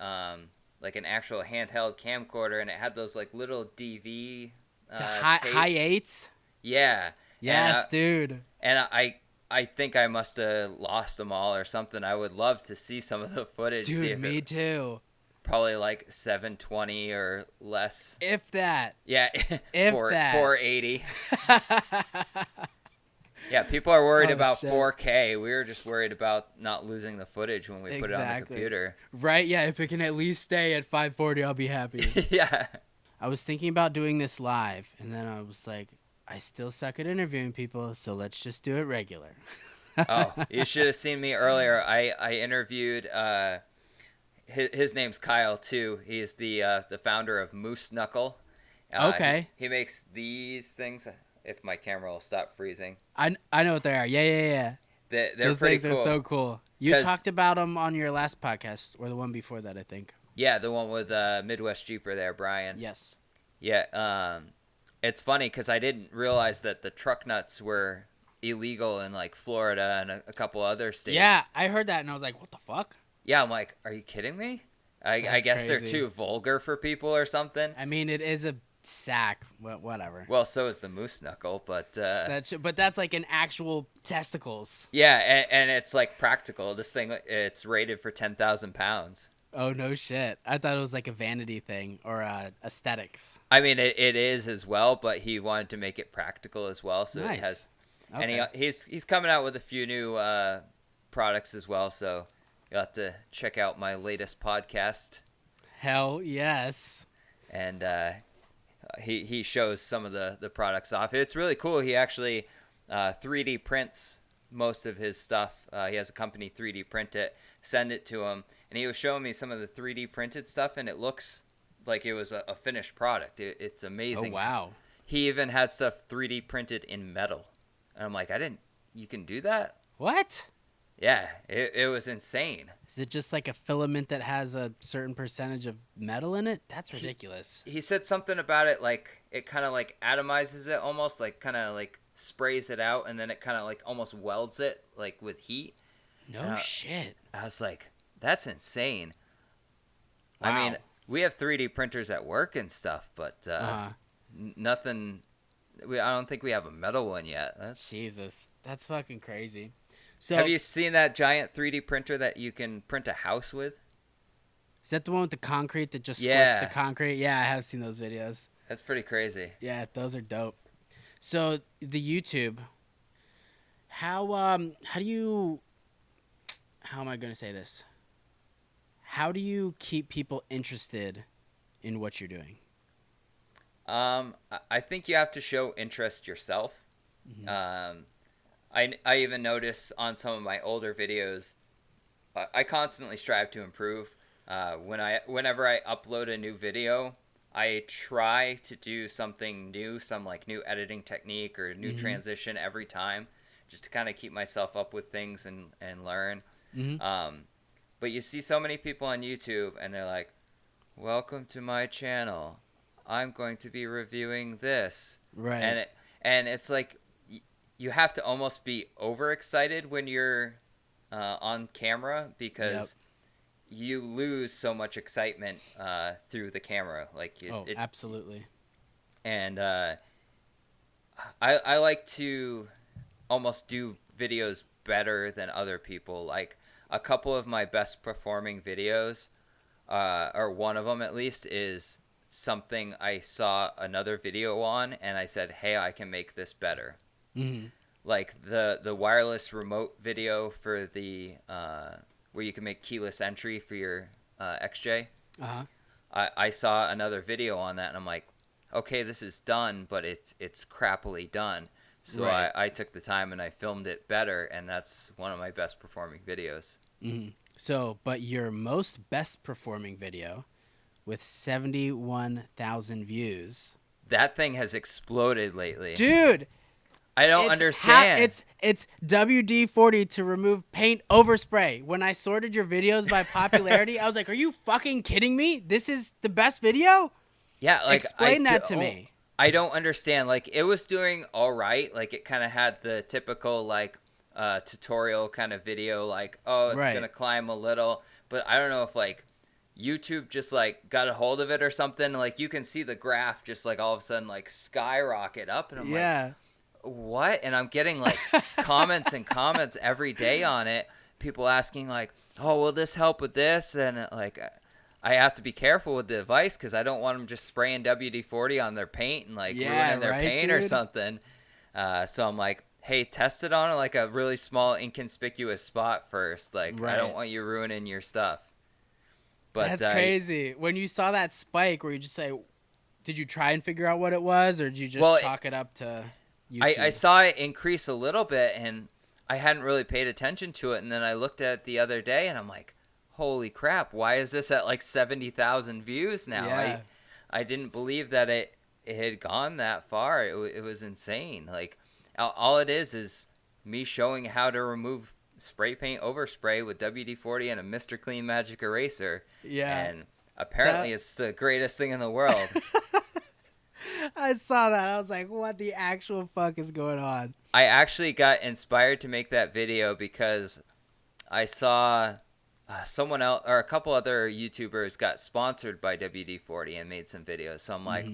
like an actual handheld camcorder, and it had those like little DV high eights. Yeah. Yes, dude. And I think I must have lost them all or something. I would love to see some of the footage. Dude, me too. Probably like 720 or less. If that. Yeah. If that. 480. Yeah, people are worried about 4K. We were just worried about not losing the footage when we put it on the computer. Right? Yeah, if it can at least stay at 540, I'll be happy. Yeah. I was thinking about doing this live, and then I was like, I still suck at interviewing people, so let's just do it regular. Oh, you should have seen me earlier. I interviewed... His name's Kyle too. He's the founder of Moose Knuckle. Okay. He makes these things. If my camera will stop freezing. I know what they are. Yeah. They're Those pretty things cool. are so cool. You talked about them on your last podcast, or the one before that, I think. Yeah, the one with Midwest Jeeper there, Brian. Yes. Yeah. It's funny because I didn't realize that the truck nuts were illegal in like Florida and a couple other states. Yeah, I heard that and I was like, what the fuck? Yeah, I'm like, are you kidding me? I guess crazy. they're too vulgar for people or something. I mean, it is a sack, whatever. Well, so is the moose knuckle, but that's like an actual testicles. Yeah, and it's like practical. This thing, it's rated for 10,000 pounds. Oh no shit! I thought it was like a vanity thing or aesthetics. I mean, it is as well, but he wanted to make it practical as well. So nice. It has, okay. And he's coming out with a few new products as well. So you'll have to check out my latest podcast. Hell yes. And he shows some of the products off. It's really cool. He actually 3D prints most of his stuff. He has a company 3D print it, send it to him, and he was showing me some of the 3D printed stuff, and it looks like it was a finished product. It's amazing. Oh wow. He even had stuff 3D printed in metal, and I'm like, you can do that? What? Yeah, it was insane. Is it just like a filament that has a certain percentage of metal in it? That's ridiculous. He said something about it, like it kind of like atomizes it almost, like kind of like sprays it out, and then it kind of like almost welds it like with heat. No shit. I was like, that's insane. Wow. I mean, we have 3D printers at work and stuff, but nothing. I don't think we have a metal one yet. Jesus, that's fucking crazy. So, have you seen that giant 3D printer that you can print a house with? Is that the one with the concrete that just squirts the concrete? Yeah, I have seen those videos. That's pretty crazy. Yeah, those are dope. So the YouTube, how do you, how am I going to say this? How do you keep people interested in what you're doing? I think you have to show interest yourself. Mm-hmm. I even notice on some of my older videos, I constantly strive to improve. Whenever I upload a new video, I try to do something new, some like new editing technique or new transition every time, just to kind of keep myself up with things and learn. Mm-hmm. But you see so many people on YouTube and they're like, "Welcome to my channel. I'm going to be reviewing this." Right. And it's like you have to almost be overexcited when you're on camera because you lose so much excitement through the camera. Absolutely. And I like to almost do videos better than other people. Like a couple of my best performing videos, or one of them at least, is something I saw another video on and I said, hey, I can make this better. Mm-hmm. Like the wireless remote video for the where you can make keyless entry for your XJ. Uh-huh. I saw another video on that and I'm like, okay, this is done, but it's crappily done. So Right. I took the time and I filmed it better, and that's one of my best performing videos. Mm-hmm. So, but your most best performing video with 71,000 views. That thing has exploded lately. Dude, I don't understand. It's WD-40 to remove paint overspray. When I sorted your videos by popularity, I was like, are you fucking kidding me? This is the best video? Yeah, like explain that to me. I don't understand. Like it was doing all right. Like it kind of had the typical like tutorial kind of video, like, oh, it's gonna climb a little. But I don't know if like YouTube just like got a hold of it or something. Like you can see the graph just like all of a sudden like skyrocket up, and I'm like, what? And I'm getting like comments and comments every day on it. People asking like, oh, will this help with this? And like, I have to be careful with the device because I don't want them just spraying WD-40 on their paint and like ruining their paint or something. So I'm like, hey, test it on like a really small inconspicuous spot first. Like I don't want you ruining your stuff. But that's crazy. When you saw that spike, where you just say, did you try and figure out what it was, or did you just chalk it up to YouTube? I saw it increase a little bit, and I hadn't really paid attention to it. And then I looked at it the other day, and I'm like, holy crap, why is this at like 70,000 views now? Yeah. I didn't believe that it had gone that far. It was insane. Like all it is me showing how to remove spray paint overspray with WD-40 and a Mr. Clean Magic Eraser. Yeah. And apparently it's the greatest thing in the world. I saw that. I was like, what the actual fuck is going on? I actually got inspired to make that video because I saw someone else or a couple other YouTubers got sponsored by WD-40 and made some videos. So I'm like,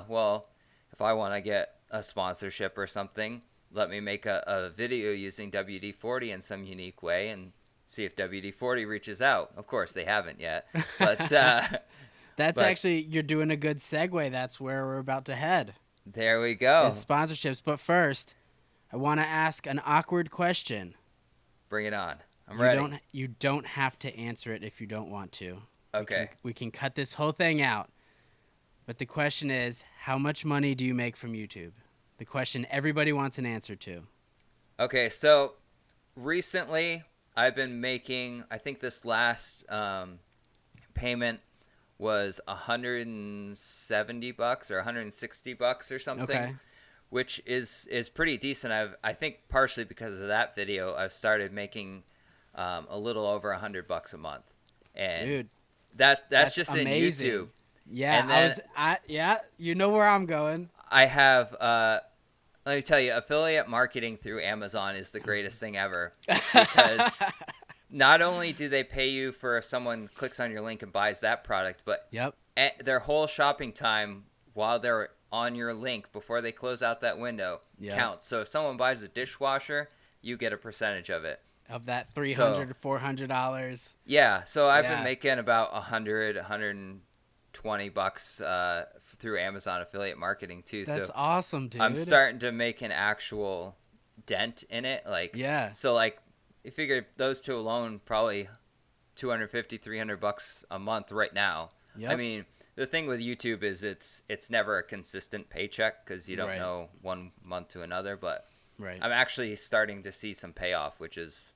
well, if I want to get a sponsorship or something, let me make a video using WD-40 in some unique way and see if WD-40 reaches out. Of course, they haven't yet. But actually, you're doing a good segue. That's where we're about to head. There we go. It's sponsorships. But first, I want to ask an awkward question. Bring it on. I'm ready. You don't have to answer it if you don't want to. Okay. We can cut this whole thing out. But the question is, how much money do you make from YouTube? The question everybody wants an answer to. Okay, so recently I've been making, I think this last payment was $170 or $160 or something, which is pretty decent. I think partially because of that video, I've started making a little over $100 a month, and dude, that's just amazing. In YouTube. Yeah, and you know where I'm going. I have let me tell you, affiliate marketing through Amazon is the greatest thing ever, because not only do they pay you for if someone clicks on your link and buys that product, but their whole shopping time while they're on your link before they close out that window counts. So if someone buys a dishwasher, you get a percentage of it. Of that $300 to $400. Yeah, so I've been making about $100, $20 through Amazon affiliate marketing too. That's so awesome, dude. I'm starting to make an actual dent in it. Like, yeah. So like, you figure those two alone probably $250-$300 a month right now. Yep. I mean, the thing with YouTube is it's never a consistent paycheck because you don't Right. know one month to another. But Right. I'm actually starting to see some payoff, which is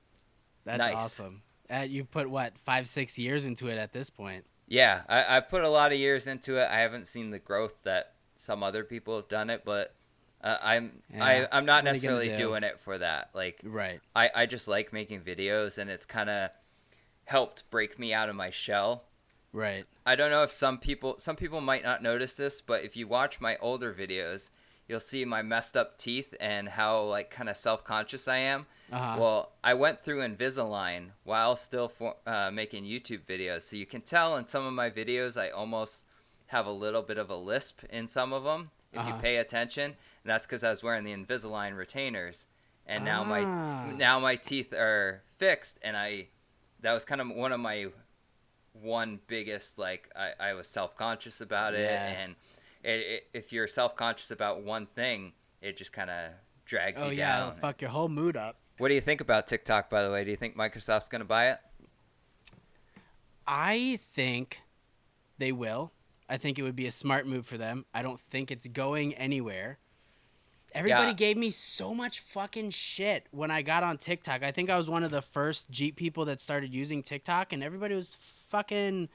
That's nice. awesome. You've put what 5-6 years into it at this point. Yeah, I've put a lot of years into it. I haven't seen the growth that some other people have done it, but I'm not necessarily doing it for that. Like, right. I just like making videos, and it's kind of helped break me out of my shell. Right. I don't know if some people might not notice this, but if you watch my older videos, you'll see my messed up teeth and how like kind of self-conscious I am. Uh-huh. Well, I went through Invisalign while still making YouTube videos, so you can tell in some of my videos I almost have a little bit of a lisp in some of them if you pay attention, and that's because I was wearing the Invisalign retainers, and now my teeth are fixed, and that was kind of one of my biggest, like, I was self-conscious about it, and if you're self-conscious about one thing, it just kind of drags you down. Oh yeah, it'll fuck your whole mood up. What do you think about TikTok, by the way? Do you think Microsoft's going to buy it? I think they will. I think it would be a smart move for them. I don't think it's going anywhere. Everybody gave me so much fucking shit when I got on TikTok. I think I was one of the first Jeep people that started using TikTok, and everybody was fucking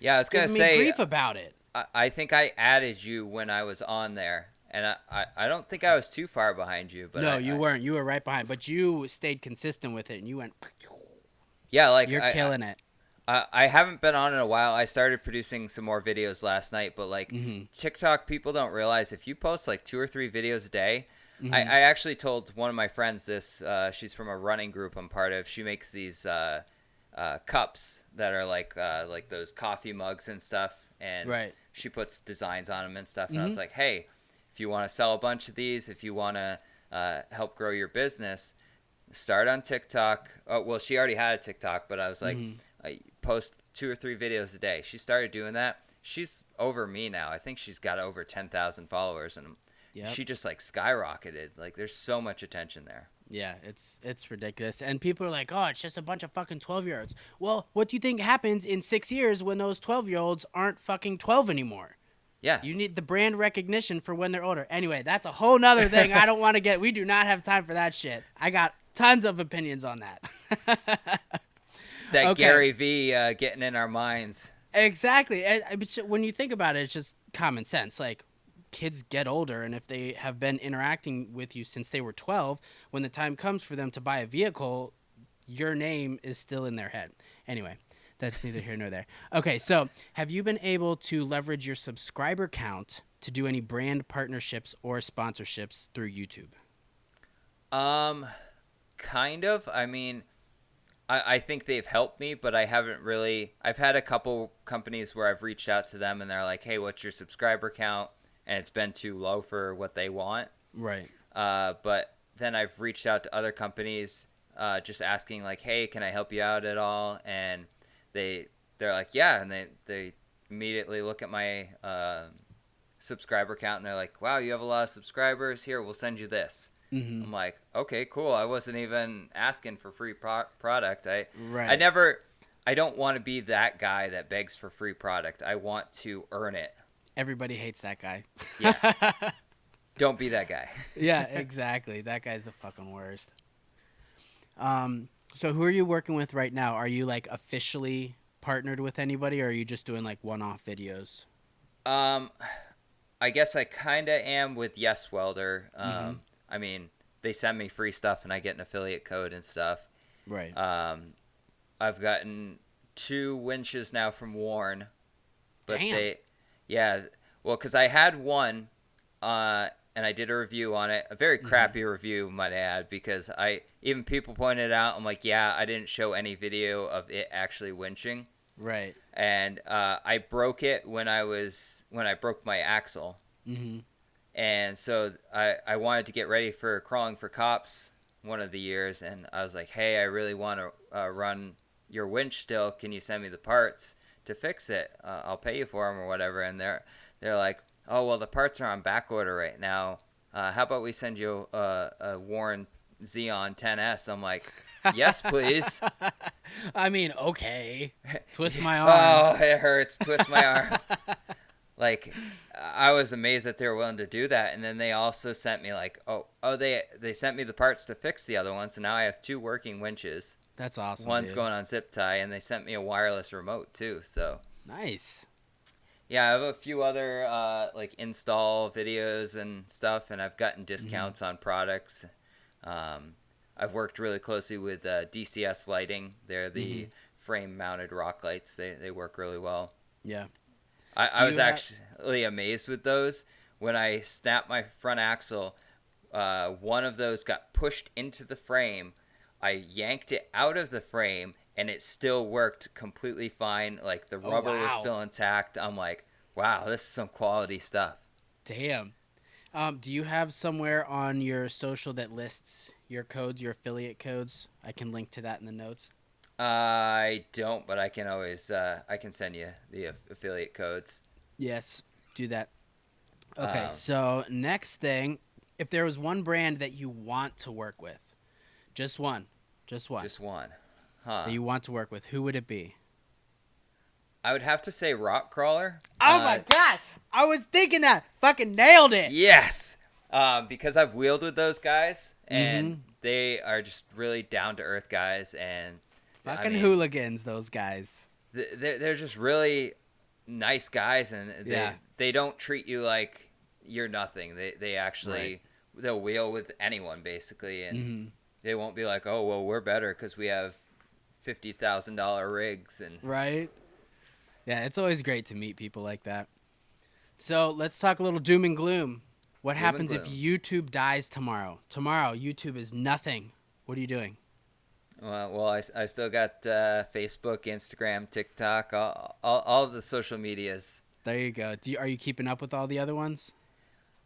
I was gonna giving say me grief about it. I think I added you when I was on there, and I don't think I was too far behind you. But no, you weren't. You were right behind, but you stayed consistent with it, and you went. Yeah, like you're killing it. I haven't been on in a while. I started producing some more videos last night, but like TikTok, people don't realize if you post like 2 or 3 videos a day. I actually told one of my friends this. She's from a running group I'm part of. She makes these cups that are like those coffee mugs and stuff, and she puts designs on them and stuff. And I was like, hey, if you want to sell a bunch of these, if you want to help grow your business, start on TikTok. Oh, well, she already had a TikTok, but I was like, post 2 or 3 videos a day. She started doing that. She's over me now. I think she's got over 10,000 followers, and she just like skyrocketed. Like, there's so much attention there. Yeah, it's ridiculous. And people are like, oh, it's just a bunch of fucking 12-year-olds. Well, what do you think happens in 6 years when those 12-year-olds aren't fucking 12 anymore? Yeah. You need the brand recognition for when they're older. Anyway, that's a whole nother thing. I don't want to get. We do not have time for that shit. I got tons of opinions on that. It's that Gary V getting in our minds. Exactly. When you think about it, it's just common sense. Like, kids get older, and if they have been interacting with you since they were 12, when the time comes for them to buy a vehicle, your name is still in their head. Anyway, that's neither here nor there. Okay, so have you been able to leverage your subscriber count to do any brand partnerships or sponsorships through YouTube? Kind of. I mean, I think they've helped me, but I haven't really. I've had a couple companies where I've reached out to them, and they're like, hey, what's your subscriber count? And it's been too low for what they want. Right. But then I've reached out to other companies just asking, like, hey, can I help you out at all? And they're like, yeah. And they immediately look at my subscriber count, and they're like, wow, you have a lot of subscribers. Here, we'll send you this. I'm like, okay, cool. I wasn't even asking for free product. I don't want to be that guy that begs for free product. I want to earn it. Everybody hates that guy. Yeah. Don't be that guy. Yeah, exactly. That guy's the fucking worst. So who are you working with right now? Are you like officially partnered with anybody, or are you just doing like one-off videos? I guess I kind of am with Yes Welder. I mean, they send me free stuff and I get an affiliate code and stuff. Right. I've gotten 2 winches now from Warren. But Damn. Well, because I had one, and I did a review on it, a very crappy review, might I add, because even people pointed out, I'm like, yeah, I didn't show any video of it actually winching. Right. And I broke it when I broke my axle. And so I wanted to get ready for Crawling for Cops one of the years, and I was like, hey, I really want to run your winch still. Can you send me the parts? to fix it. I'll pay you for them or whatever. And they're like, oh, well, the parts are on back order right now. How about we send you a Warren Xeon 10S? I'm like, yes, please. I mean, okay. Twist my arm. Oh, it hurts. Twist my arm. Like, I was amazed that they were willing to do that. And then they also sent me like, they sent me the parts to fix the other one. So now I have 2 working winches. That's awesome. One's dude. going on zip tie, and they sent me a wireless remote too. So nice. yeah, I have a few other like install videos and stuff, and I've gotten discounts on products. I've worked really closely with DCS Lighting. They're the frame-mounted rock lights. They work really well. Yeah. I was actually amazed with those. When I snapped my front axle, one of those got pushed into the frame. I yanked it out of the frame, and it still worked completely fine. Like, the rubber was still intact. I'm like, wow, this is some quality stuff. Damn. Do you have somewhere on your social that lists your codes, your affiliate codes? I can link to that in the notes. I don't, but I can always I can send you the affiliate codes. Yes, do that. Okay, so next thing, if there was one brand that you want to work with, just one, huh? that you want to work with, who would it be? I would have to say Rock Crawler. Oh my god, I was thinking that. Fucking nailed it. Yes, because I've wheeled with those guys, and they are just really down to earth guys, and fucking hooligans. Those guys. They're just really nice guys, and they don't treat you like you're nothing. They actually they'll wheel with anyone basically, and they won't be like, oh well, we're better because we have $50,000 rigs and right. Yeah, it's always great to meet people like that. So let's talk a little doom and gloom. What happens if YouTube dies tomorrow? Tomorrow, YouTube is nothing. What are you doing? Well, I still got Facebook, Instagram, TikTok, all of the social medias. There you go. Are you keeping up with all the other ones?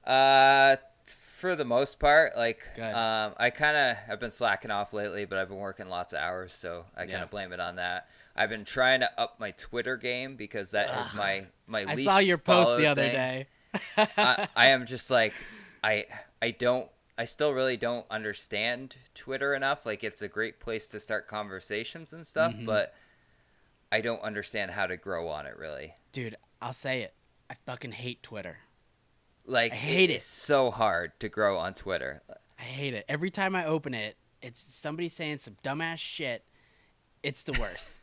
For the most part, like, Good. I kind of have been slacking off lately, but I've been working lots of hours, so I kind of blame it on that. I've been trying to up my Twitter game because that is my least I saw your post the other thing. day. I am just like, I still really don't understand Twitter enough. Like, it's a great place to start conversations and stuff, but I don't understand how to grow on it, really. Dude, I'll say it. I fucking hate Twitter. Like, I hate it. It's so hard to grow on Twitter. I hate it. Every time I open it, it's somebody saying some dumbass shit. It's the worst.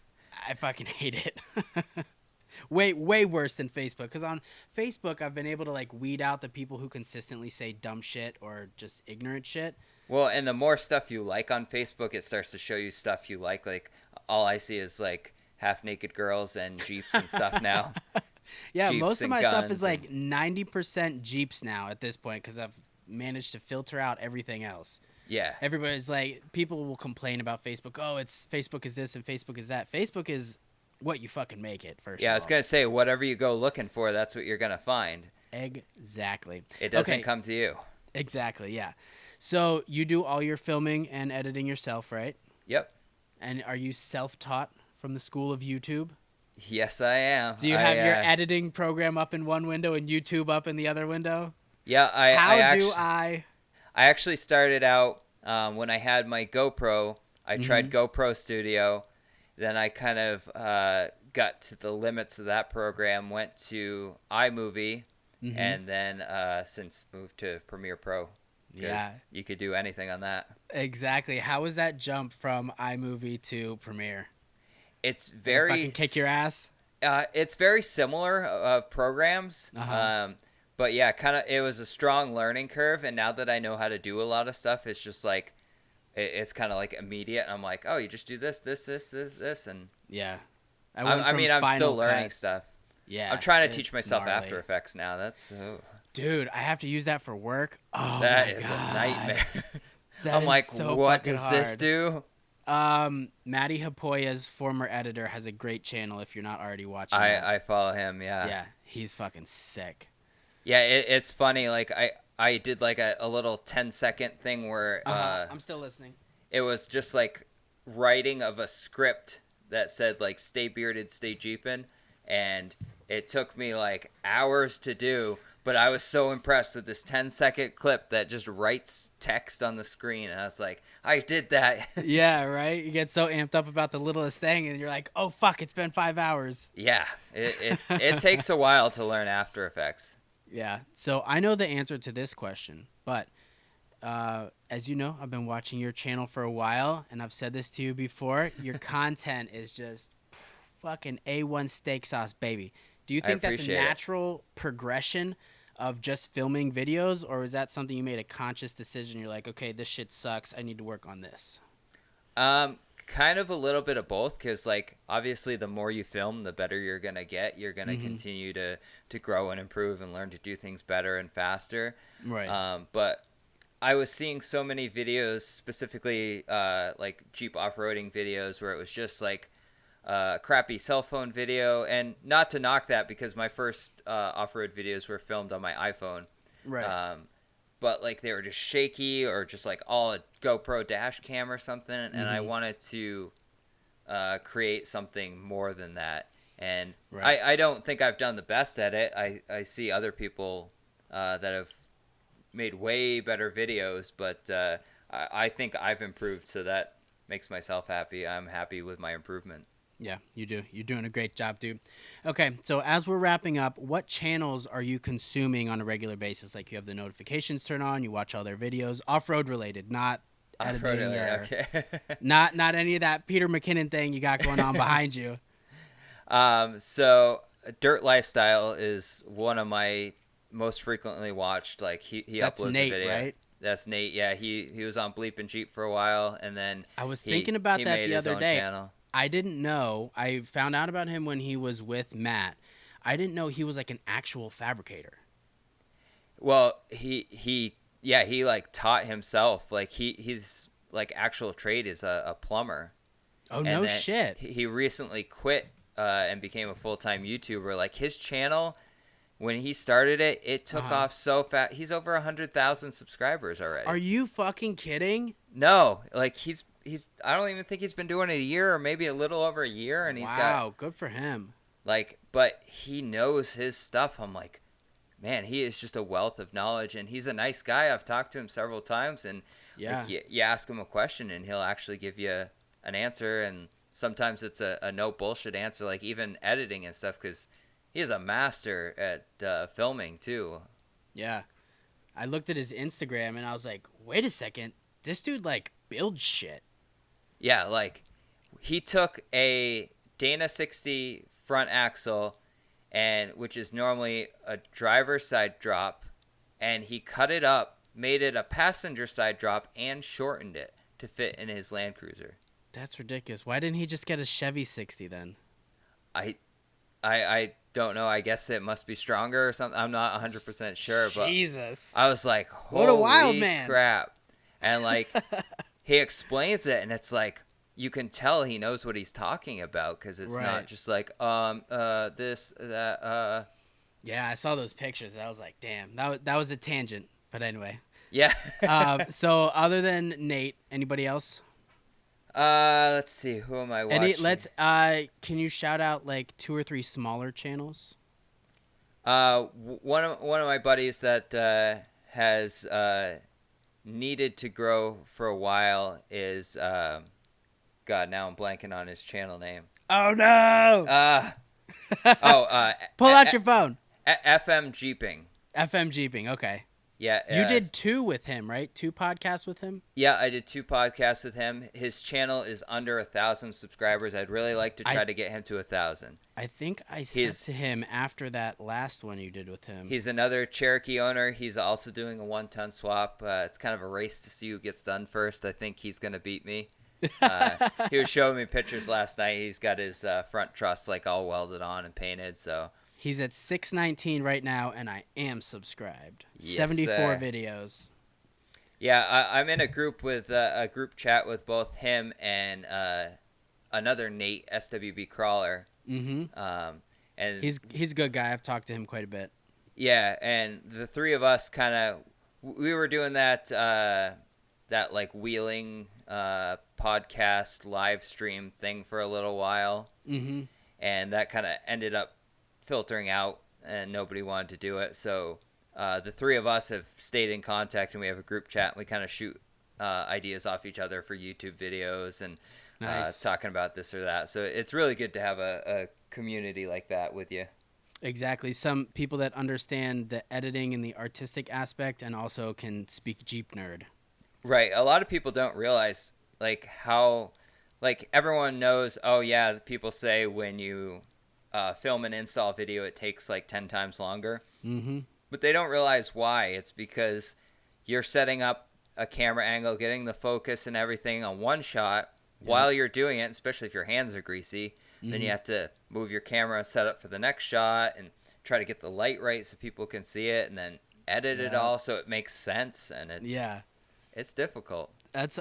I fucking hate it. Way worse than Facebook. Because on Facebook, I've been able to, like, weed out the people who consistently say dumb shit or just ignorant shit. Well, and the more stuff you like on Facebook, it starts to show you stuff you like. Like, all I see is, like, half-naked girls and Jeeps and stuff now. Yeah, Jeeps most of and my stuff is, guns like, 90% Jeeps now at this point because I've managed to filter out everything else. Yeah. Everybody's like, people will complain about Facebook. Oh, it's Facebook is this and Facebook is that. Facebook is what you fucking make it, first of all. Yeah, I was going to say, whatever you go looking for, that's what you're going to find. Exactly. It doesn't come to you. Exactly, yeah. So you do all your filming and editing yourself, right? Yep. And are you self-taught from the school of YouTube? Yes, I am. Do you have your editing program up in one window and YouTube up in the other window? Yeah, I I actually started out when I had my GoPro. I tried GoPro Studio. Then I kind of got to the limits of that program, went to iMovie, and then since moved to Premiere Pro. Yeah. You could do anything on that. Exactly. How was that jump from iMovie to Premiere? It's very... Fucking kick your ass? It's very similar programs. But yeah, it was a strong learning curve, and now that I know how to do a lot of stuff, it's just like, it's kind of like immediate. I'm like, oh, you just do this, and yeah. I'm still learning stuff. Yeah, I'm trying to teach myself gnarly. After Effects now. Dude, I have to use that for work. Oh, that my is God. a nightmare. I'm like, so what does hard. this do? Maddie Hapoya's former editor has a great channel. If you're not already watching, I follow him. Yeah. Yeah, he's fucking sick. Yeah, it's funny. Like I did like a little 10-second thing where I'm still listening. It was just like writing of a script that said like "Stay bearded, stay jeepin'," and it took me like hours to do. But I was so impressed with this 10-second clip that just writes text on the screen. And I was like, I did that. Yeah, right? You get so amped up about the littlest thing, and you're like, oh, fuck, it's been 5 hours. Yeah, it takes a while to learn After Effects. Yeah, so I know the answer to this question, but as you know, I've been watching your channel for a while, and I've said this to you before. Your content is just fucking A1 steak sauce, baby. Do you think that's a natural progression of just filming videos, or is that something you made a conscious decision? You're like, okay, this shit sucks. I need to work on this. Kind of a little bit of both, because like obviously the more you film, the better you're gonna get. You're gonna continue to grow and improve and learn to do things better and faster. Right. But I was seeing so many videos, specifically like Jeep off-roading videos, where it was just like crappy cell phone video, and not to knock that, because my first off-road videos were filmed on my iPhone, Right. but like they were just shaky, or just like all a GoPro dash cam or something, and I wanted to create something more than that. And Right. I don't think I've done the best at it. I see other people that have made way better videos, but I think I've improved, so that makes myself happy. I'm happy with my improvement. Yeah, you do. You're doing a great job, dude. Okay, so as we're wrapping up, what channels are you consuming on a regular basis? Like, you have the notifications turned on, you watch all their videos, off-road related, not editing, or okay. not any of that Peter McKinnon thing you got going on behind you. So Dirt Lifestyle is one of my most frequently watched. Like he That's uploads Nate, a video. right? That's Nate. Yeah, he was on Bleep and Jeep for a while, and then I was thinking about he that made the his other own day. channel. I didn't know. I found out about him when he was with Matt. I didn't know he was like an actual fabricator. Well, he like taught himself. Like his like actual trade is a plumber. Oh, And no then shit. He recently quit and became a full-time YouTuber. Like his channel, when he started it, it took off so fast. He's over 100,000 subscribers already. Are you fucking kidding? No, like he's I don't even think he's been doing it a year, or maybe a little over a year, and he's got, good for him. like, but he knows his stuff. I'm like, man, he is just a wealth of knowledge, and he's a nice guy. I've talked to him several times, and Yeah. like, you ask him a question, and he'll actually give you an answer, and sometimes it's a no bullshit answer, like even editing and stuff, because he is a master at filming too. Yeah. I looked at his Instagram and I was like, wait a second. This dude, like, builds shit. Yeah, like he took a Dana 60 front axle, and which is normally a driver's side drop, and he cut it up, made it a passenger side drop, and shortened it to fit in his Land Cruiser. That's ridiculous. Why didn't he just get a Chevy 60 then? I don't know. I guess it must be stronger or something. I'm not 100% sure, but Jesus. I was like, holy What a wild man. crap. And like he explains it, and it's like you can tell he knows what he's talking about, because it's not just like this that Yeah, I saw those pictures. I was like, damn, that was a tangent. But anyway. yeah. So other than Nate, anybody else? Let's see, who am I watching? Can you shout out like 2 or 3 smaller channels? One of my buddies that has needed to grow for a while is God, now I'm blanking on his channel name. Oh no! Pull out your phone. FM Jeeping. FM Jeeping. Okay. Yeah. You did 2 with him, right? 2 podcasts with him? Yeah, I did 2 podcasts with him. His channel is under 1,000 subscribers. I'd really like to try to get him to 1,000. I think I said to him after that last one you did with him. He's another Cherokee owner. He's also doing a 1-ton swap. It's kind of a race to see who gets done first. I think he's going to beat me. He was showing me pictures last night. He's got his front truss like all welded on and painted, so... He's at 619 right now, and I am subscribed. Yes, 74 videos. Yeah, I'm in a group with a group chat with both him and another Nate, SWB Crawler. Mm-hmm. And he's a good guy. I've talked to him quite a bit. Yeah, and the 3 of us kind of we were doing that like wheeling podcast live stream thing for a little while. Mm-hmm. and that kind of ended up filtering out, and nobody wanted to do it. So the three of us have stayed in contact, and we have a group chat, and we kind of shoot ideas off each other for YouTube videos and Nice. talking about this or that. So it's really good to have a community like that with you. Exactly. Some people that understand the editing and the artistic aspect and also can speak Jeep nerd. Right. A lot of people don't realize like how, like everyone knows, oh yeah, people say when you film an install video, it takes like 10 times longer. Mm-hmm. But they don't realize why. It's because you're setting up a camera angle, getting the focus and everything on one shot while you're doing it, especially if your hands are greasy. Then you have to move your camera and set up for the next shot and try to get the light right so people can see it, and then edit it all so it makes sense. And it's difficult.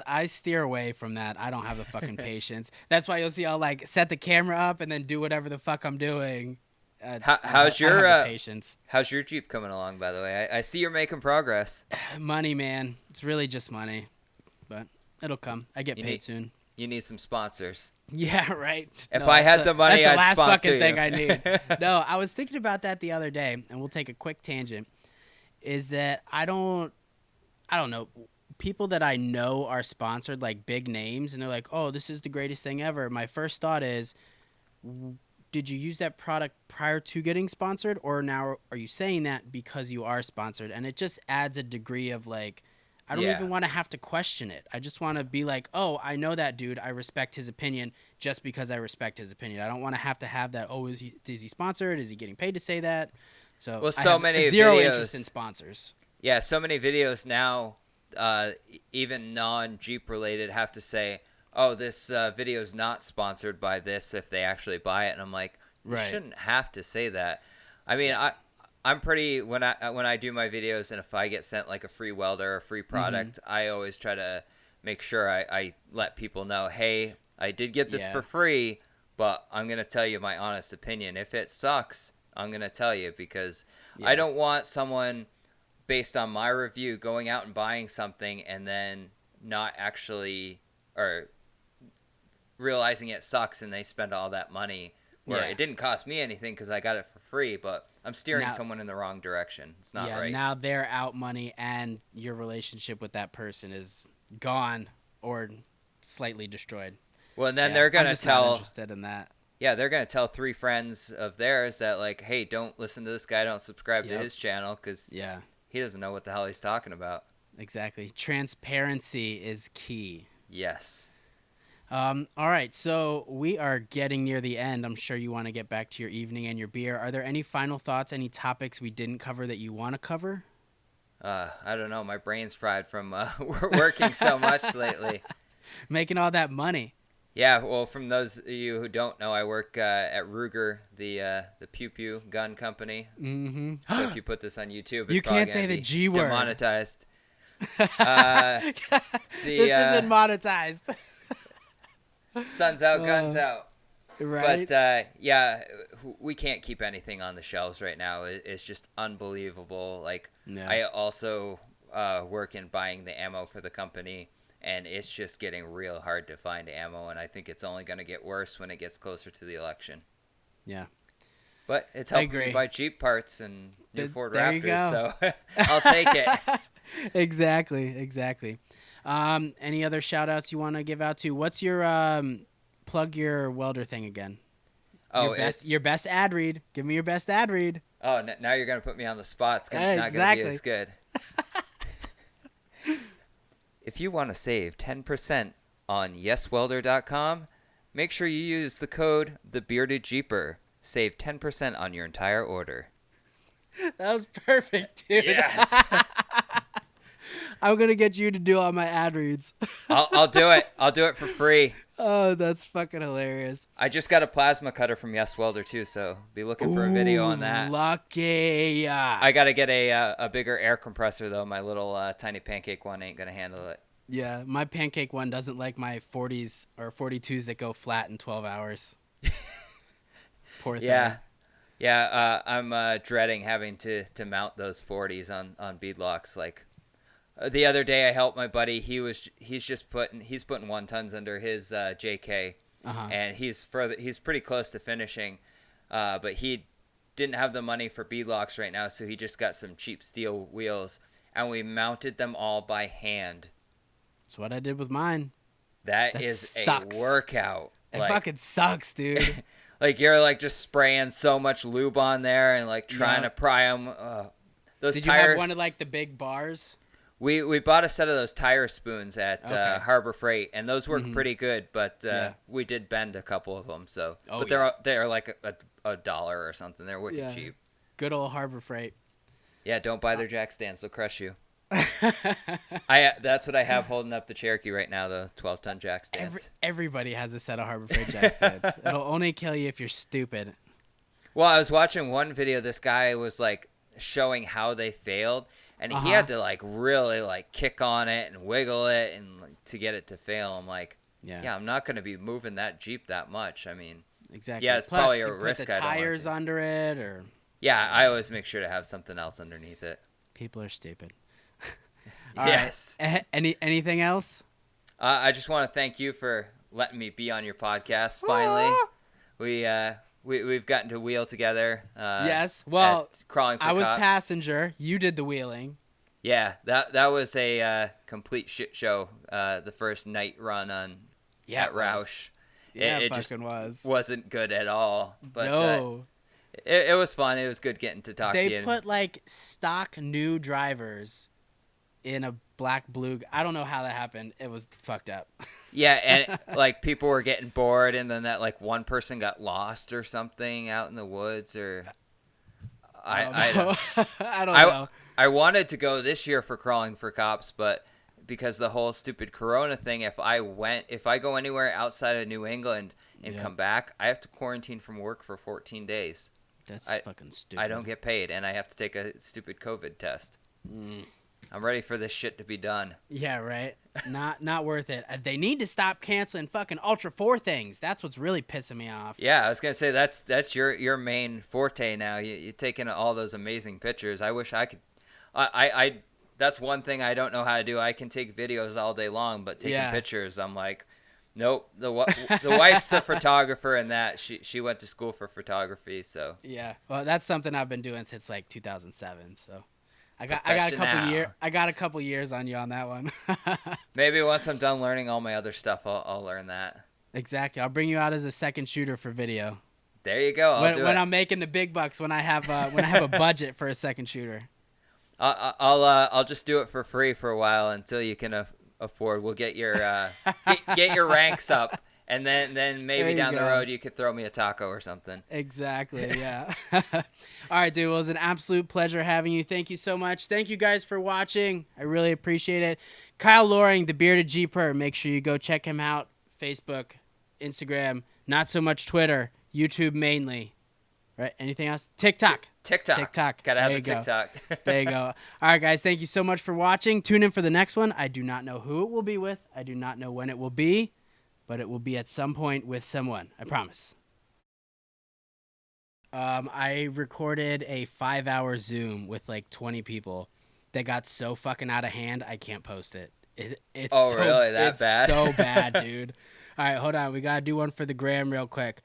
I steer away from that. I don't have the fucking patience. That's why you'll see I'll like set the camera up and then do whatever the fuck I'm doing. How's your patience? How's your Jeep coming along, by the way? I see you're making progress. Money, man. It's really just money, but it'll come. I get paid soon. You need some sponsors. Yeah, right. If I had the money, I'd that's the last fucking sponsor thing you. I need. No, I was thinking about that the other day, and we'll take a quick tangent. Is that I don't know. People that I know are sponsored, like big names, and they're like, "Oh, this is the greatest thing ever." My first thought is, did you use that product prior to getting sponsored, or now are you saying that because you are sponsored? And it just adds a degree of like, I don't even want to have to question it. I just want to be like, oh, I know that dude. I respect his opinion just because I respect his opinion. I don't want to have that, oh, is he sponsored? Is he getting paid to say that? So, well, I have many zero videos, interest in sponsors. Yeah, so many videos now, even non-Jeep related, have to say, oh, this video is not sponsored by this if they actually buy it. And I'm like, you shouldn't have to say that. I mean, I'm pretty, when I do my videos, and if I get sent like a free welder or a free product, I always try to make sure I let people know, hey, I did get this for free, but I'm going to tell you my honest opinion. If it sucks, I'm going to tell you, because I don't want someone based on my review going out and buying something and then not actually, or realizing it sucks and they spend all that money where it didn't cost me anything because I got it for free, but I'm steering someone in the wrong direction. It's not right. Now they're out money and your relationship with that person is gone or slightly destroyed. Well, and then they're going to tell... not interested in that. Yeah, they're going to tell 3 friends of theirs that, like, hey, don't listen to this guy, don't subscribe to his channel, because he doesn't know what the hell he's talking about. Exactly. Transparency is key. Yes. All right, so we are getting near the end. I'm sure you want to get back to your evening and your beer. Are there any final thoughts, any topics we didn't cover that you want to cover? I don't know. My brain's fried from working so much lately. Making all that money. Yeah, well, from those of you who don't know, I work at Ruger, the Pew Pew gun company. Mm-hmm. So if you put this on YouTube, it's you can't say the G word. Demonetized. This isn't monetized. Sun's out, guns out. Right. But we can't keep anything on the shelves right now. It's just unbelievable. Like I also work in buying the ammo for the company, and it's just getting real hard to find ammo, and I think it's only going to get worse when it gets closer to the election. Yeah. But it's helping me buy Jeep parts and new Ford Raptors, so I'll take it. Exactly. Any other shout-outs you want to give out to? What's your plug your welder thing again? Oh, your best ad read. Give me your best ad read. Oh, now you're going to put me on the spot. It's not going to be as good. If you want to save 10% on yeswelder.com, make sure you use the code TheBeardedJeeper. Save 10% on your entire order. That was perfect, dude. Yes. I'm going to get you to do all my ad reads. I'll do it. I'll do it for free. Oh, that's fucking hilarious. I just got a plasma cutter from Yes Welder, too, so be looking for a video on that. Lucky. I got to get a bigger air compressor, though. My little tiny pancake one ain't going to handle it. Yeah, my pancake one doesn't like my 40s or 42s that go flat in 12 hours. Poor thing. Yeah, I'm dreading having to mount those 40s on beadlocks. Like the other day, I helped my buddy. He's putting 1 tons under his JK, and he's pretty close to finishing, but he didn't have the money for beadlocks right now, so he just got some cheap steel wheels, and we mounted them all by hand. That's what I did with mine. That is sucks. A workout. It fucking sucks, dude. Like you're like just spraying so much lube on there and like trying to pry them. Those did tires, you have one of like the big bars? We bought a set of those tire spoons at Harbor Freight, and those work pretty good. But we did bend a couple of them. So, but they're like $1 or something. They're wicked cheap. Good old Harbor Freight. Yeah, don't buy their jack stands; they'll crush you. That's what I have holding up the Cherokee right now, the 12-ton jack stands. Everybody has a set of Harbor Freight jack stands. It'll only kill you if you're stupid. Well, I was watching one video. This guy was like showing how they failed, and he had to like really like kick on it and wiggle it and like, to get it to fail. I'm like, yeah, I'm not going to be moving that Jeep that much. I mean, exactly. Yeah, it's Plus, probably a you risk. Put the tires under it, or I always make sure to have something else underneath it. People are stupid. Yes. Right. Anything else? I just want to thank you for letting me be on your podcast. Finally, we've gotten to wheel together. Yes. Well, Crawling for I was Cops. Passenger. You did the wheeling. Yeah, that was a complete shit show. The first night run at Roush. Yeah, it fucking was. Wasn't good at all. But no. It was fun. It was good getting to talk to you. They put like stock new drivers in a black blue. I don't know how that happened. It was fucked up. Yeah, and like people were getting bored, and then that like one person got lost or something out in the woods, or I don't know. I wanted to go this year for Crawling for Cops, but because the whole stupid Corona thing, if I go anywhere outside of New England and come back, I have to quarantine from work for 14 days. That's fucking stupid. I don't get paid, and I have to take a stupid COVID test. I'm ready for this shit to be done. Yeah, right. Not worth it. They need to stop canceling fucking Ultra 4 things. That's what's really pissing me off. Yeah, I was gonna say that's your main forte now. You're taking all those amazing pictures. I wish I could. I that's one thing I don't know how to do. I can take videos all day long, but taking pictures, I'm like, nope. The wife's the photographer, and that she went to school for photography. So yeah, well, that's something I've been doing since like 2007. So. I got a couple years on you on that one. Maybe once I'm done learning all my other stuff, I'll learn that. Exactly. I'll bring you out as a second shooter for video. There you go. When I'm making the big bucks, when I have a budget for a second shooter. I'll just do it for free for a while until you can afford. We'll get your get your ranks up. And then maybe down the road you could throw me a taco or something. Exactly, yeah. All right, dude. Well, it was an absolute pleasure having you. Thank you so much. Thank you guys for watching. I really appreciate it. Kyle Loring, the Bearded Jeeper. Make sure you go check him out. Facebook, Instagram, not so much Twitter, YouTube mainly. Right? Anything else? TikTok. Gotta have the TikTok. There you go. All right, guys. Thank you so much for watching. Tune in for the next one. I do not know who it will be with. I do not know when it will be. But it will be at some point with someone. I promise. I recorded a 5-hour Zoom with like 20 people that got so fucking out of hand, I can't post it. It's really? That bad? It's so bad, dude. All right, hold on. We got to do one for the gram real quick.